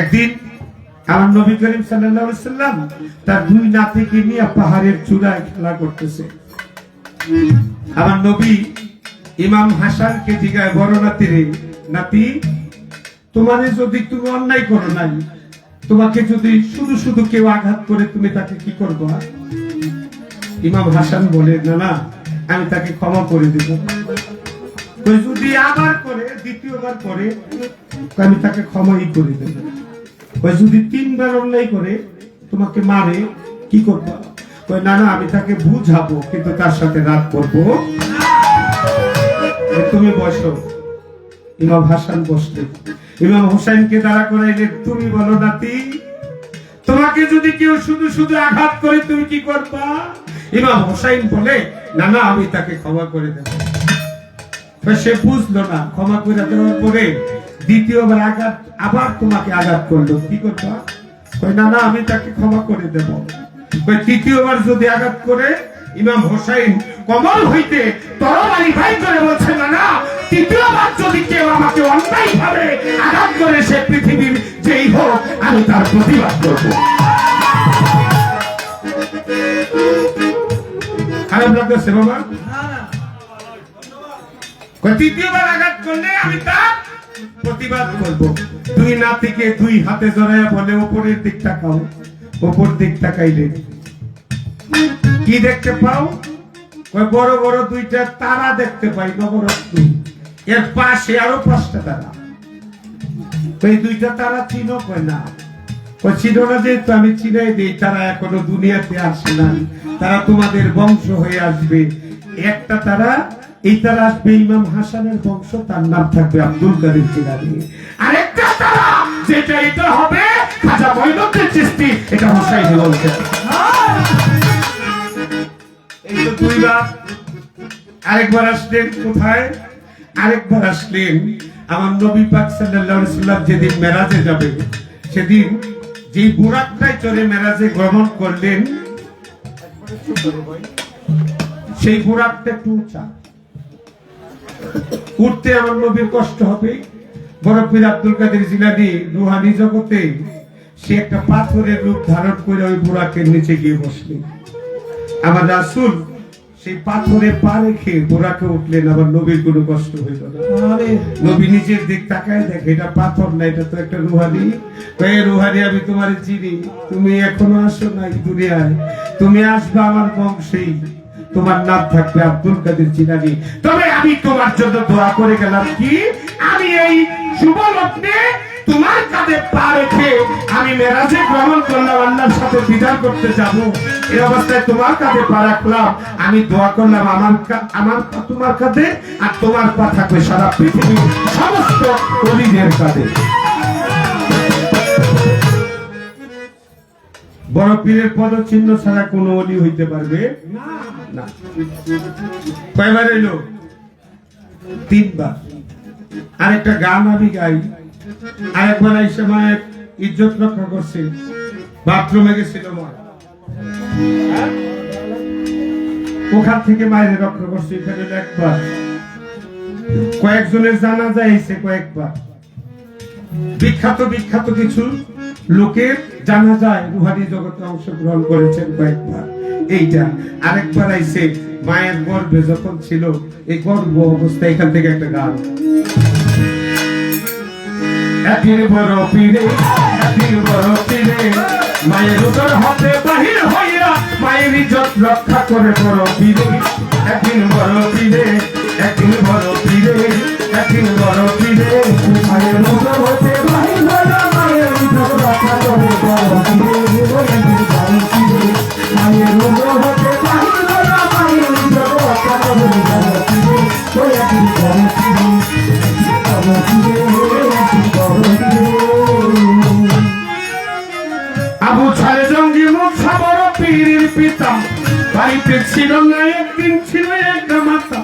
একদিন আমার নবী করিম সাল্লাল্লাহু আলাইহি সাল্লাম তার দুই নাতিকে নিয়ে পাহাড়ের চূড়ায় খেলা করতেছে আমার নবী ইমাম হাসানকে জিজ্ঞাসা বড় নাতি রে নাতি তোমারে যদি তুমি অন্যায় করো নাই তোমাকে যদি শুধু শুধু কেউ আঘাত করে তুমি তাকে কি করবা ইমাম হাসান বলে না না আমি তাকে ক্ষমা করে দেব যদি আবার করে দ্বিতীয়বার করে আমি তাকে ক্ষমাই করে দেব যদি তিনবার অন্যায় করে তোমাকে মারে কি করবা না না আমি তাকে বুঝাবো কিন্তু তার সাথে রাগ করবো তুমি বসো ইমাম হাসান বসলেন ইমাম হোসেনকে দাঁড়া করাইলে তুমি বলো নাতি তোমাকে যদি কেউ শুধু শুধু আঘাত করে তুমি কি করবা ইমাম হোসেন বলে না না আমি তাকে ক্ষমা করে দেব সে বুঝলো না ক্ষমা করে দেওয়ার পরে দ্বিতীয়বার আঘাত আবার তোমাকে আঘাত করলো কি করবা না না আমি তাকে ক্ষমা করে দেব তৃতীয়বার যদি আঘাত করে ইমাম হোসেন কমল হইতে তরবারি ভাই করে বলছে না না তৃতীয়বার যদি কেউ আমাকে অন্যায় ভাবে আঘাত করে সে পৃথিবীর যেই হোক আমি তার প্রতিবাদ করবো খারাপ লাগতেছে বাবা তৃতীয়বার আঘাত করলে আমি তার প্রতিবাদ করবো দুই নাতিকে দুই হাতে জড়াইয়া বলে উপরের দিক তাকাও উপর দিক তাকাইলে কি দেখতে পাও বড় বড় দুইটা তারা দেখতে পাই নবরত্ন এর পাশে আরো 5টা তারা তো এই দুইটা তারা চিনো কয় না, ও চিনো না, যেহেতু আমি চিনাই দিই, তারা এখনো দুনিয়াতে আসে না, তারা তোমাদের বংশ হয়ে আসবে। একটা তারা, এই তারা আসবে ইমাম হাসানের বংশ, তার নাম থাকবে আব্দুল কাদের জিলানী। আরেকটা তারা, যেটা এটা হবে খাজা মঈনুদ্দিন চিশতি, এটা হুসাইনি বলছে। এই তো দুইবার। আরেকবার আসলেন কোথায়? আরেকবার আসলেন আমার নবী পাক সাল্লাল্লাহু আলাইহি ওয়াসাল্লাম যেদিন মেরাজে যাবে, সেদিন যেই বুরাকটায় চড়ে মেরাজে গমন করলেন, সেই বুরাকটা একটু উঁচা, উঠতে আমার নবীর কষ্ট হবে। বড় পীর আব্দুল কাদের জিলানী রুহানি জগতে সে একটা পাথরের রূপ ধারণ করে ওই বুরাকের নিচে গিয়ে বসলেন। আমার রাসূল সেই পাথরে পা রেখে বুরাকে উঠলেন, আবার নবীর কোনো কষ্ট হইল না। নবী নিজের দিক তাকায় দেখে এটা পাথর না, এটা তো একটা রুহানি। রুহানি, আমি তোমার চিনি, তুমি এখনো আসো নাই দুনিয়ায়, তুমি আসবে আমার বংশেই, তোমার নাম থাকবে আব্দুল কাদের জিলানী। তবে আমি তোমার জন্য দোয়া করে গেলাম কি, আমি এই শুভ লগ্নে তোমার কাঁধে পা রেখে আমি মেরাজে ভ্রমণ করলাম, আল্লাহর সাথে দিদার করতে যাব। এই অবস্থায় তোমার কাঁধে পা রাখলাম, আমি দোয়া করলাম আমার পা তোমার কাঁধে, আর তোমার পা থাকবে সারা পৃথিবীর সমস্ত ওলিদের কাঁধে। বড় পীরের পদচিহ্ন ছাড়া কোনো ওলি হইতে পারবে না। কয়বার এলো? 3 বার। আরেকটা গান আমি গাই। আরেকবার এই সময় ইজ্জত রক্ষা করছে, বাথরুমে গেছিল মা, ওখান থেকে মায়ের রক্ষা করছে। এখানে একবার, কয়েকজনের জানাজা হয়েছে কয়েকবার, বিখ্যাত বিখ্যাত কিছু লোকের জানাজায় রুহানি জগতে অংশগ্রহণ করেছেন কয়েকবার। এইটা আরেকবার আইছে মায়ের গর্ভে যখন ছিল, এই গর্ভ অবস্থায়। এখান থেকে একটা গান। একদিন বড় পীরে, একদিন বড় পীরে, মায়ের উদর হতে বাহির হইয়া মায়ের ইজ্জত রক্ষা করে বড় পীরে। একদিন বড় পীরে, একদিন বড় পীরে, একদিন বড় পীরে, মায়ের উদর হতে বাহির হইয়া মায়ের ইজ্জত রক্ষা করে বড় পীরে। একদিন বড় পীরে, মায়ের উদর হতে বাহির হইয়া মায়ের ইজ্জত রক্ষা করে বড় পীরে। একদিন বড় পীরে, বড় পীরে, আবু ছালে জঙ্গি মুসা বড় পীরের পিতা, বাড়িতে ছিল না একদিন ছিল একটা মাতা।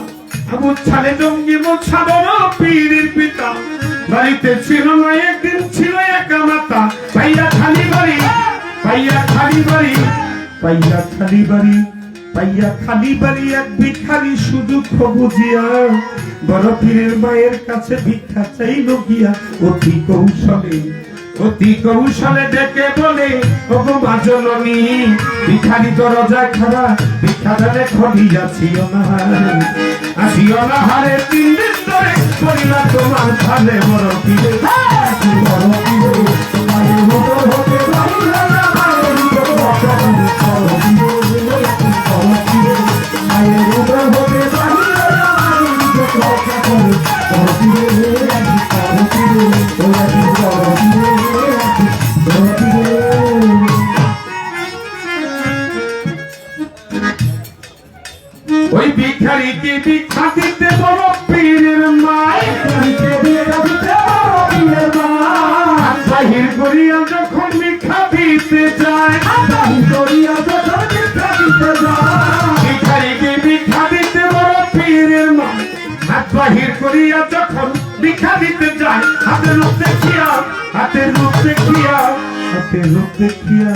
আবু ছালে জঙ্গি মুসা বড় পীরের পিতা, বাড়িতে ছিল না একদিন ছিল একটা মাতা। পাইয়া খালি বাড়ি, পাইয়া খালি বাড়ি, পাইয়া খালি বাড়ি, পাইয়া খালি বাড়ি, এক ভিখারি সুযোগ বুঝিয়া বড় পীরের মায়ের কাছে ভিক্ষা চাইল গিয়া। অতি কৌশলে, অতি কৌশলে ডেকে বলে, ওগো মা জননী, ভিখারি দরজা খাড়া, ভিক্ষা দানে খড়িয়াছিও না, আসিও না হারে। 3 দিন ধরে করিলা তোমার খালে বড় পীরে। বড় পীরে, মায়ের উদর হতে বাহির হইয়া মায়ের ইজ্জত রক্ষা করে বড় পীরে। বড় পীরে, মায়ের উদর হতে বাহির হইয়া মায়ের ইজ্জত রক্ষা করে বড় পীরে। বড় পীরে, বড় পীরে, ওই ভিখারিকে ভিক্ষা দিতে বড় পীরের মায়, বাহির করিয়া যখন ভিক্ষা দিতে যায়, ভিখারিকে ভিক্ষা দিতে বড় পীরের মায়, হাত বাহির করিয়া যখন ভিক্ষা দিতে যায়, হাতের রূপ দেখিয়া, হাতের রূপ দেখিয়া, হাতের রূপ দেখিয়া,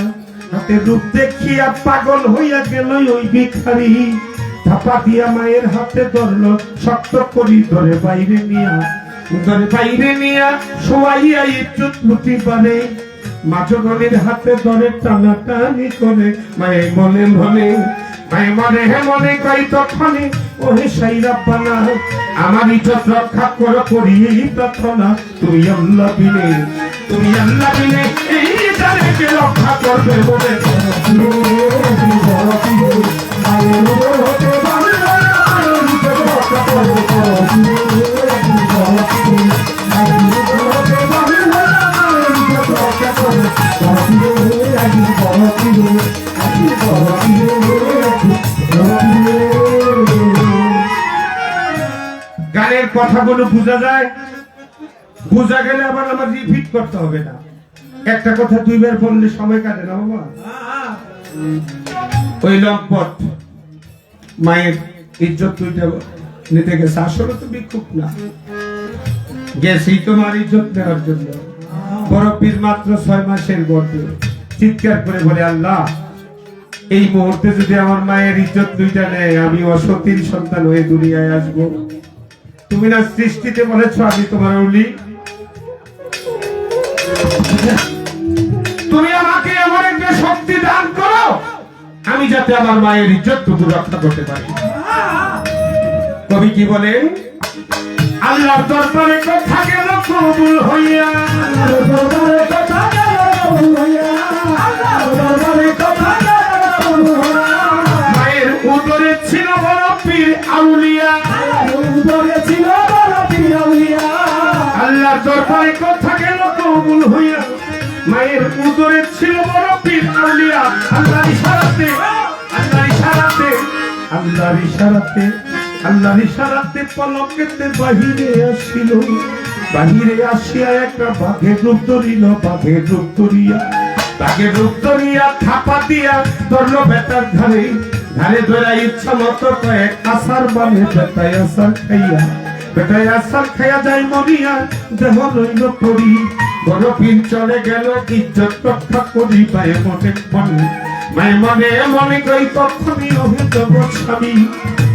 হাতের রূপ দেখিয়া পাগল হইয়া গেল ওই ভিখারি। ধাপা দিয়া মায়ের হাতে ধরলো, শক্ত করি ধরে বাইরে নিয়া, ধরে বাইরে নিয়া শোয়াইয়া ইজ্জত লুটি পারে। মা জননীর হাতে ধরে টানাটানি করে মায়ে মনে মনে, মায়ে মনে হে মনে কই তখনই, ও হে সাইরাব্বানা, আমার ইজ্জত রক্ষা করো করি প্রার্থনা। তুমি আল্লাহ বিনে, তুমি আল্লাহ বিনে এই জানেকে রক্ষা করবে বলে। মায়ের উদর হতে বাহির হইয়া মায়ের ইজ্জত রক্ষা করবে বড় পীরে। মায়ের উদর হতে বাহির হইয়া গানের কথাগুলো বোঝা যায়, বোঝা গেলে আবার আমার রিপিট করতে হবে না। একটা কথা দুইবার বললে সময় কাটে না বাবা। ওই লম্পট মায়ের ইজ্জত দুইটা নিতে গেছে, আসলে তো বিক্ষোভ না, গেছি তোমার ইজ্জত নেওয়ার জন্য। বড় পীর মাত্র 6 মাসের গর্ভে চিৎকার করে বলে, আল্লাহ এই মুহূর্তে যদি আমার মায়ের ইজ্জত দুইটা নেয়, আমি অসতীর সন্তান হয়ে দুনিয়ায় আসব। তুমি না সৃষ্টিতে বলেছ আমি তোমার ওলি, তুমি আমাকে এমন একটা শক্তি দান করো আমি যাতে আমার মায়ের ইজ্জতটুকু রক্ষা করতে পারি। কবি কি বলেন, আল্লাহর দরবারে কথা গেল কবুল হইয়া, আল্লাহর দরবারে কথা গেল কবুল হইয়া, আল্লাহর দরবারে কথা গেল কবুল হইয়া। মায়ের উদরে ছিল বড় পীর আউলিয়া, উদরে ছিল বড় পীর আউলিয়া। আল্লাহর দরবারে কথা গেল কবুল হইয়া, মায়ের উদরে ছিল বড় পীর আউলিয়া। আল্লাহর ইশারাতে, আল্লাহর ইশারাতে, আল্লাহর ইশারাতে, আল্লাহর ইশারাতে পলকেতে বাহিরে আসিল। বাহিরে আসিয়া একটা বাঘের রূপ ধরিল, বাঘের রূপ ধরিয়া, বাঘের রূপ ধরিয়া থাপা দিয়া ধরল বেটার ধারে, ধারে ধরা ইচ্ছা মতো কয়েক আসার বানে বেটায় আসার খাইয়া, বেটায় আসার খাইয়া যায় মরিয়া, দেহ রইল পড়ি। বড় পীর চলে গেল ইজ্জত রক্ষা করি পায়ে মনে মনে, মায়ে মনে মনে কই তখনই অভিত স্বামী,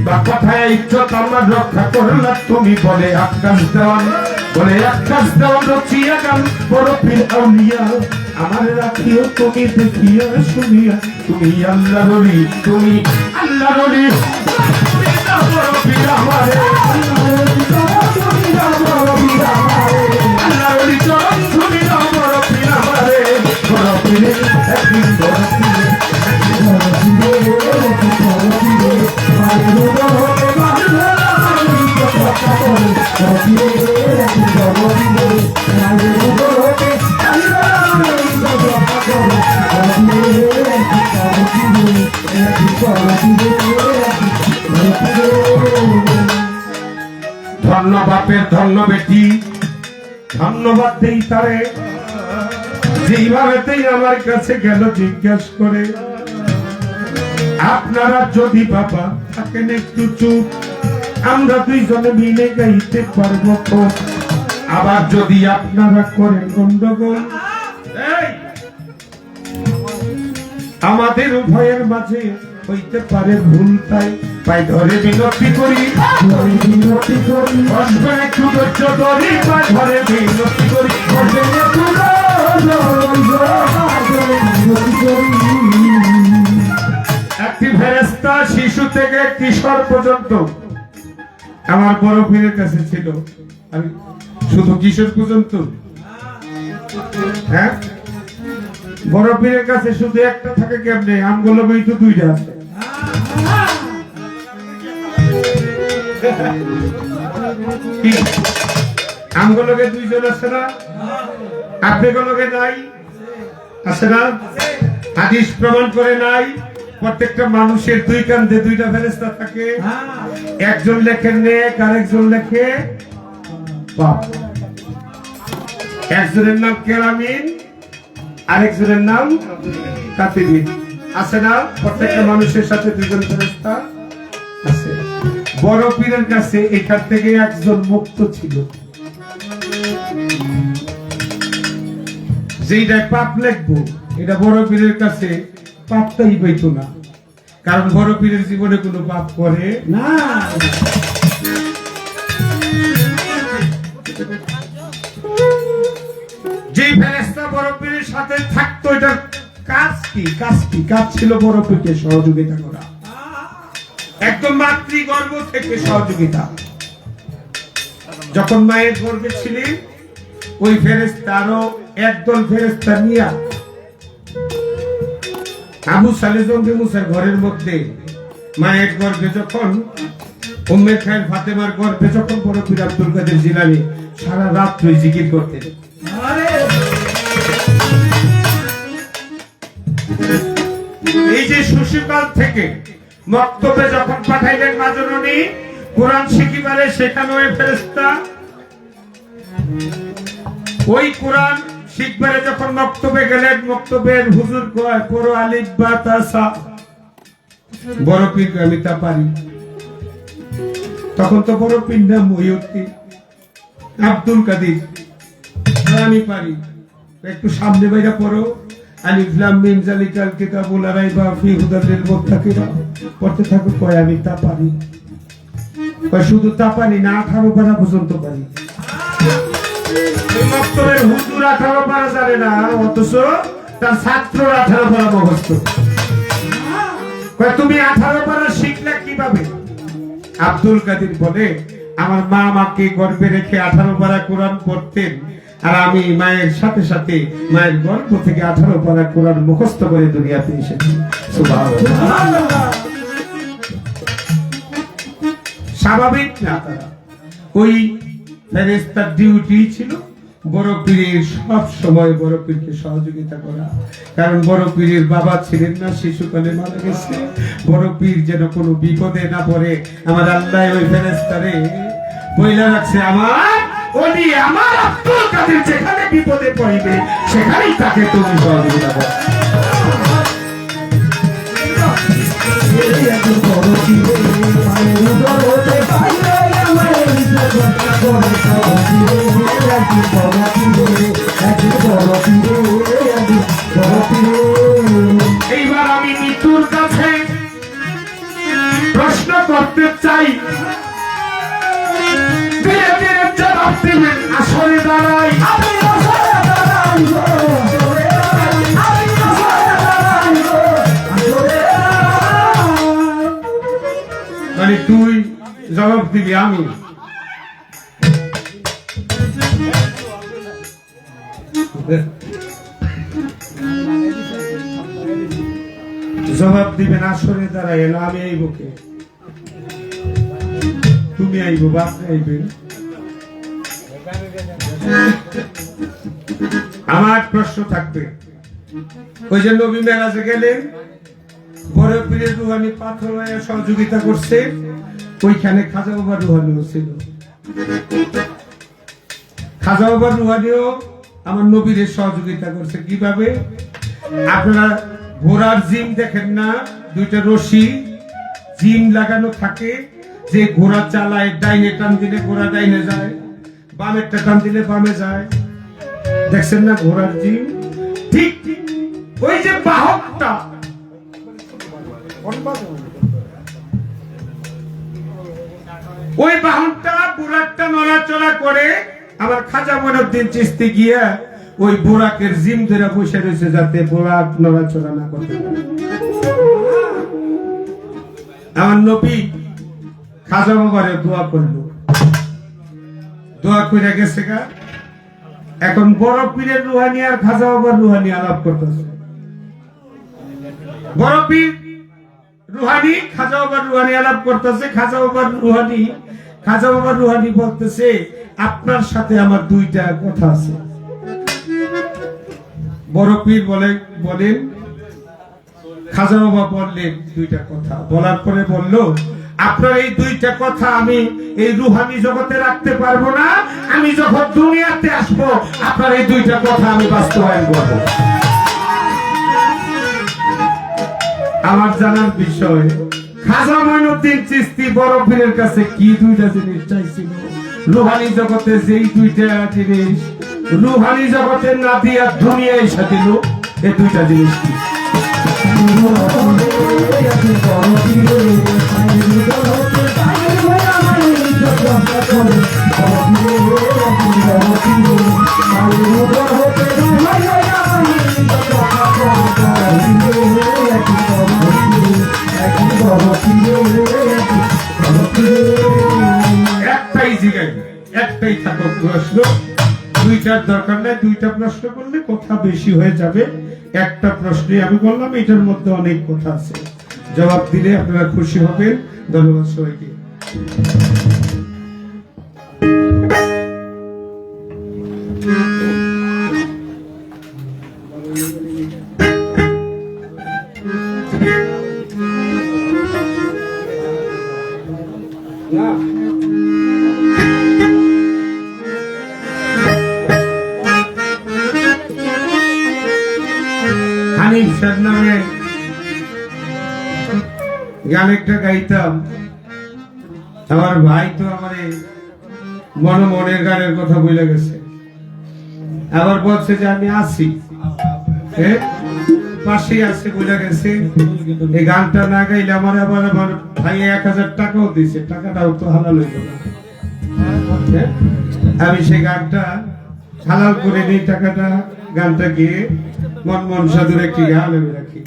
বা কথায় ইজ্জত আমার রক্ষা করলা তুমি। বলে আকাশ দেওয়ান, বলে আকাশ দেওয়ান রচিয়া গান বড় পীর আউলিয়া। আমার রাখিও তুমি দেখিয়া শুনিয়া, তুমি আল্লাহ রলি, তুমি আল্লাহ রলি, বড় পীর আমারে, আল্লাহ রলি চরণ শুনি না বড় পীর আমারে, বড় পীরে একদিন বড় পীরে, ধন্য বাপের ধন্য বেটি, ধন্যবাদ দেই তারে যেইভাবেতেই আমার কাছে গেল জিজ্ঞেস করে, আপনারা যদি বাবা থাকেন একটু চুপ, আমরা দুইজনে মিলে গাইতে পারবো তো। আবার যদি আপনারা করেন গন্ডগোল, আমাদের উভয়ের মাঝে হইতে পারে ভুল, তাই পাই ধরে বিনতি করি, বিনতি করি, বসবেন একটু ধৈর্য ধরি, পাই ধরে বিনতি করি, বসবেন একটু একটি ফেরেশতা শিশু থেকে কিশোর পর্যন্ত আমার বড় পীরের কাছে ছিল। আমি শুধু কিশোর পর্যন্ত, হ্যাঁ বড় পীরের কাছে শুধু একটা থাকে কেমনে, আমগুলো তো দুইটা আছে। আমগুলোকে দুইজন আছে না, আপনাগুলোকে নাই আছে না? হাদিস প্রমাণ করে নাই প্রত্যেকটা মানুষের দুই কাঁধে দুইটা ফেরেশতা থাকে, একজন লেখে নেক আর একজন লেখে পাপ। একজনের নাম কেরামিন, আরেকজনের নাম কাতিবিন, আছে না? প্রত্যেকটা মানুষের সাথে দুইজন ফেরেশতা আছে। বড় পীরের কাছে এখান থেকে একজন মুক্ত ছিল, যেটা পাপ লিখবো এটা বড় পীরের কাছে পাপটাই পাইতো না, কারণ বড় পীরের জীবনে কোনো পাপ করে না। যে ফেরেশতা বড় পীরের সাথে থাকতো, এটার কাজ কি? কাজ ছিল বড় পীরকে সহযোগিতা করা, একদম মাতৃগর্ভ থেকে সহযোগিতা। যখন মায়ের গর্ভে ছিলেন, ওই ফেরেশতা আরো একদল ফেরেশতা নিয়ে আবু সালে জঙ্গে মুসার ঘরের মধ্যে মায়ের গর্ভে যখন উম্মে খায়ের ফাতেমার গর্ভে যখন বড় পীর আব্দুল কাদের জিলানী সারা রাত জিকির করতেন, শৈশবকাল থেকে মক্তবে যখন পাঠাইলেন মা জননী কোরআন শিখিবারে সেখানে ওই ফেরেশতা ওই কোরআন শিখবারে যখন মক্তবে গেলেন, মক্তবের হুজুর কয় পড়ো আলিফ বা তা সা। বড় পীর আমি তা পারি। তখন তো বড় পীর নাম মহিউদ্দিন আব্দুল কাদের, আমি পারি। একটু সামনে বাইরে পড়ো আলিফ লাম মিম যালিকাল কিতাবুল লা রাইবা ফি হুদাল লিল মুত্তাকিন, পড়তে থাকো। কয় আমি তা পারি। কয় শুধু তা পারি না, 18 পারা পর্যন্ত পারি। মক্তবের হুজুর 18 পারা জানে না, অথচ তার ছাত্র 18 পারা মুখস্থ। কয় তুমি 18 পারা শিখলে কিভাবে? আব্দুল কাদের বলে আমার মা আমাকে গর্ভে রেখে 18 পারা কোরআন পড়তেন, আর আমি মায়ের সাথে সাথে মায়ের গর্ভ থেকে 18 পারা কোরআন মুখস্থ করে দুনিয়াতে এসেছি। সুবহানাল্লাহ। স্বাভাবিক না, তারা ওই ফেরেশতার ডিউটি ছিল বড় পীরের সব সময় বড় পীরকে সহযোগিতা করা। কারণ বড় পীরের বাবা ছিলেন না, শিশুকালে মারা গেছে। বড় পীর যেন কোনো বিপদে না পড়ে, আমার আল্লাহ ওই ফেরেশতারে বইলা রাখছে আমার ওলি আমার আব্দুল কাদের যেখানে বিপদে পড়িবে সেখানেই তাকে তুমি সহযোগিতা করো। এইবার আমি মৃত্যুর কাছে প্রশ্ন করতে চাই, ধীরে ধীরে জবাব দিবেন। আসরে দাঁড়াই মানে তুই জবাব দিবি, আমি জবাব দিবেন। আসরে দাঁড়াই এলো, আমি আইব কে? তুমি আইব, বাপ আইবেন। আমার প্রশ্ন থাকবে, ওই যে নবী মেরাজে গেলেন, বড় পীরের রুহানি পাথর হয়ে সহযোগিতা করছে, ওইখানে খাজা বাবার রুহানিও ছিল। খাজা বাবার রুহানিও আমার নবীর সহযোগিতা করছে। কিভাবে? আপনারা ঘোড়ার জিম দেখেন না, দুইটা রশি জিম লাগানো থাকে, যে ঘোড়া চালায় ডাইনে টান দিলে ঘোড়া ডাইনে যায়, বামেরটা টান দিলে বামে যায়, দেখছেন না ঘোড়ার জিম? ঠিক ওই যে বাহকটা, ওই বাহনটা বুরাকটা নড়াচড়া করে। আমার খাজা মঈনুদ্দিন চিশতি গিয়া ওই বুরাকের জিম ধরে বসে রয়েছে, যাতে বুরাক নড়াচড়া না করতে পারে। আমার নবী খাজা বাবারে দোয়া করলো, দোয়া করে গেছে গা। এখন বড় পীরের রুহানি আর খাজা বাবার রুহানি আলাপ করতেছে। বড় পীর রুহানি খাজা বাবার রুহানি আলাপ করতেছে। খাজা বাবার রুহানি বলতেছে আপনার সাথে আমার দুইটা কথা আছে। বড় পীর বলেন, খাজা বাবা বললেন দুইটা কথা। বলার পরে বলল আপনার এই দুইটা কথা আমি এই রুহানি জগতে রাখতে পারবো না, আমি যখন দুনিয়াতে আসবো আপনার এই দুইটা কথা আমি বাস্তবায়ন করবো। আমার জানার বিষয়, খাজা মঈনুদ্দিন চিশতি বড় পীরের কাছে কি দুইটা জিনিস চাইছিল? রুহানি জগতে যেই দুইটা জিনিস রুহানি জগতে না দিয়া দুনিয়ায় এসে দিল, এই দুইটা জিনিস কি? একটাই জিজ্ঞাসা, একটাই থাকুক প্রশ্ন, দুইটার দরকার নাই। দুইটা প্রশ্ন করলে কথা বেশি হয়ে যাবে। একটা প্রশ্নে আমি বললাম, এটার মধ্যে অনেক কথা আছে, জবাব দিলে আপনারা খুশি হবেন। ধন্যবাদ সবাইকে। হানিফ স্যার নামে গান একটা গাইতাম। আমার ভাই তো আমার মনের গানের কথা বলে গেছে, আবার বলছে যে আমি আসি, পাশেই আছে বলে গেছে। এই গানটা না গাইলে আমার আমার ভাই 1000 টাকাও দিয়েছে, টাকাটাও তো হালাল হইল না। আমি সেই গানটা হালাল করে নিই, টাকাটা গানটা গিয়ে মন সাধুর একটি গান আমি রাখি।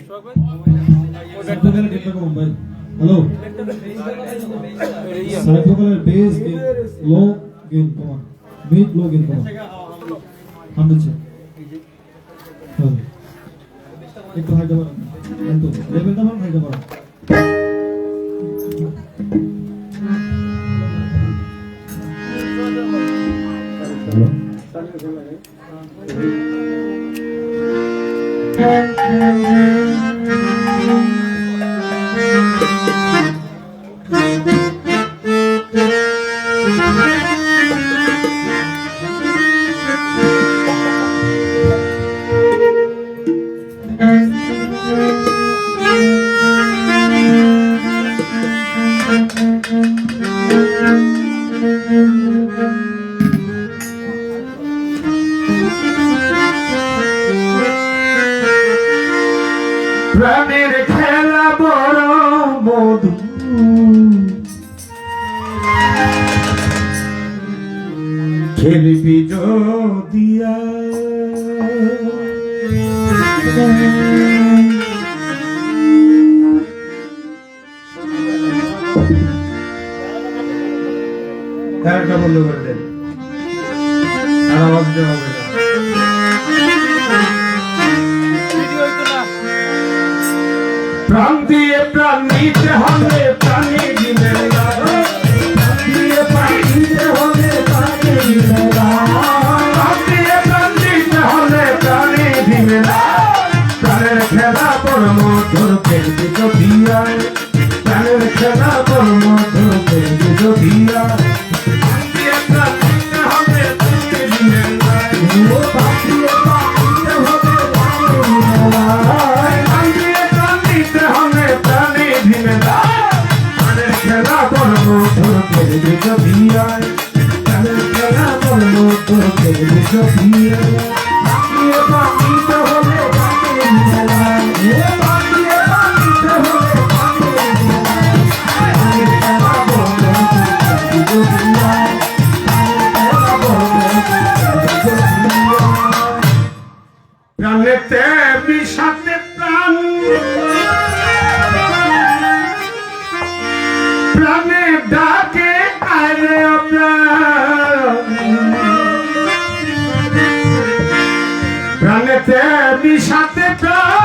হ্যালো সাইফুলের বেস গেন লো গেন কমান মিড লো গেন কমান হামদছে একটু হাইটা বাড়ান, একটু লেভেলটা বাড়ান, হাইটা বাড়ান। প্রাণের খেলা বড় মধু, খেলবি যদিয়া একটা বন্ধ করে দেন, আর আওয়াজ দেওয়া হবে না। প্রাণ দিয়ে প্রাণ নিতে হবে, প্রাণী দিনের প্রাণ দিয়ে প্রাণ নিতে হবে, প্রাণী দিনের প্রাণ দিয়ে প্রাণ নিতে হবে, প্রাণী দিনের প্রাণের খেলা বড় মধুর, খেলবি যদিয়ায় প্রাণের খেলা বড় মধুর, খেলবি যদিয়ায় প্রাণ দিয়ে প্রাণ নিতে হবে, প্রাণী দিনের প্রাণ দিয়ে প্রাণ নিতে হবে, প্রাণী দিনের প্রাণের খেলা বড় মধুর, খেলবি যদিয়ায় প্রাণের খেলা বড় মধুর, খেলবি যদিয়ায় পানিতে হবে প্রাণেতে বিষাতে প্রাণ, প্রাণে ডাকে আরে প্রাণেতে বিষাতে প্রাণ,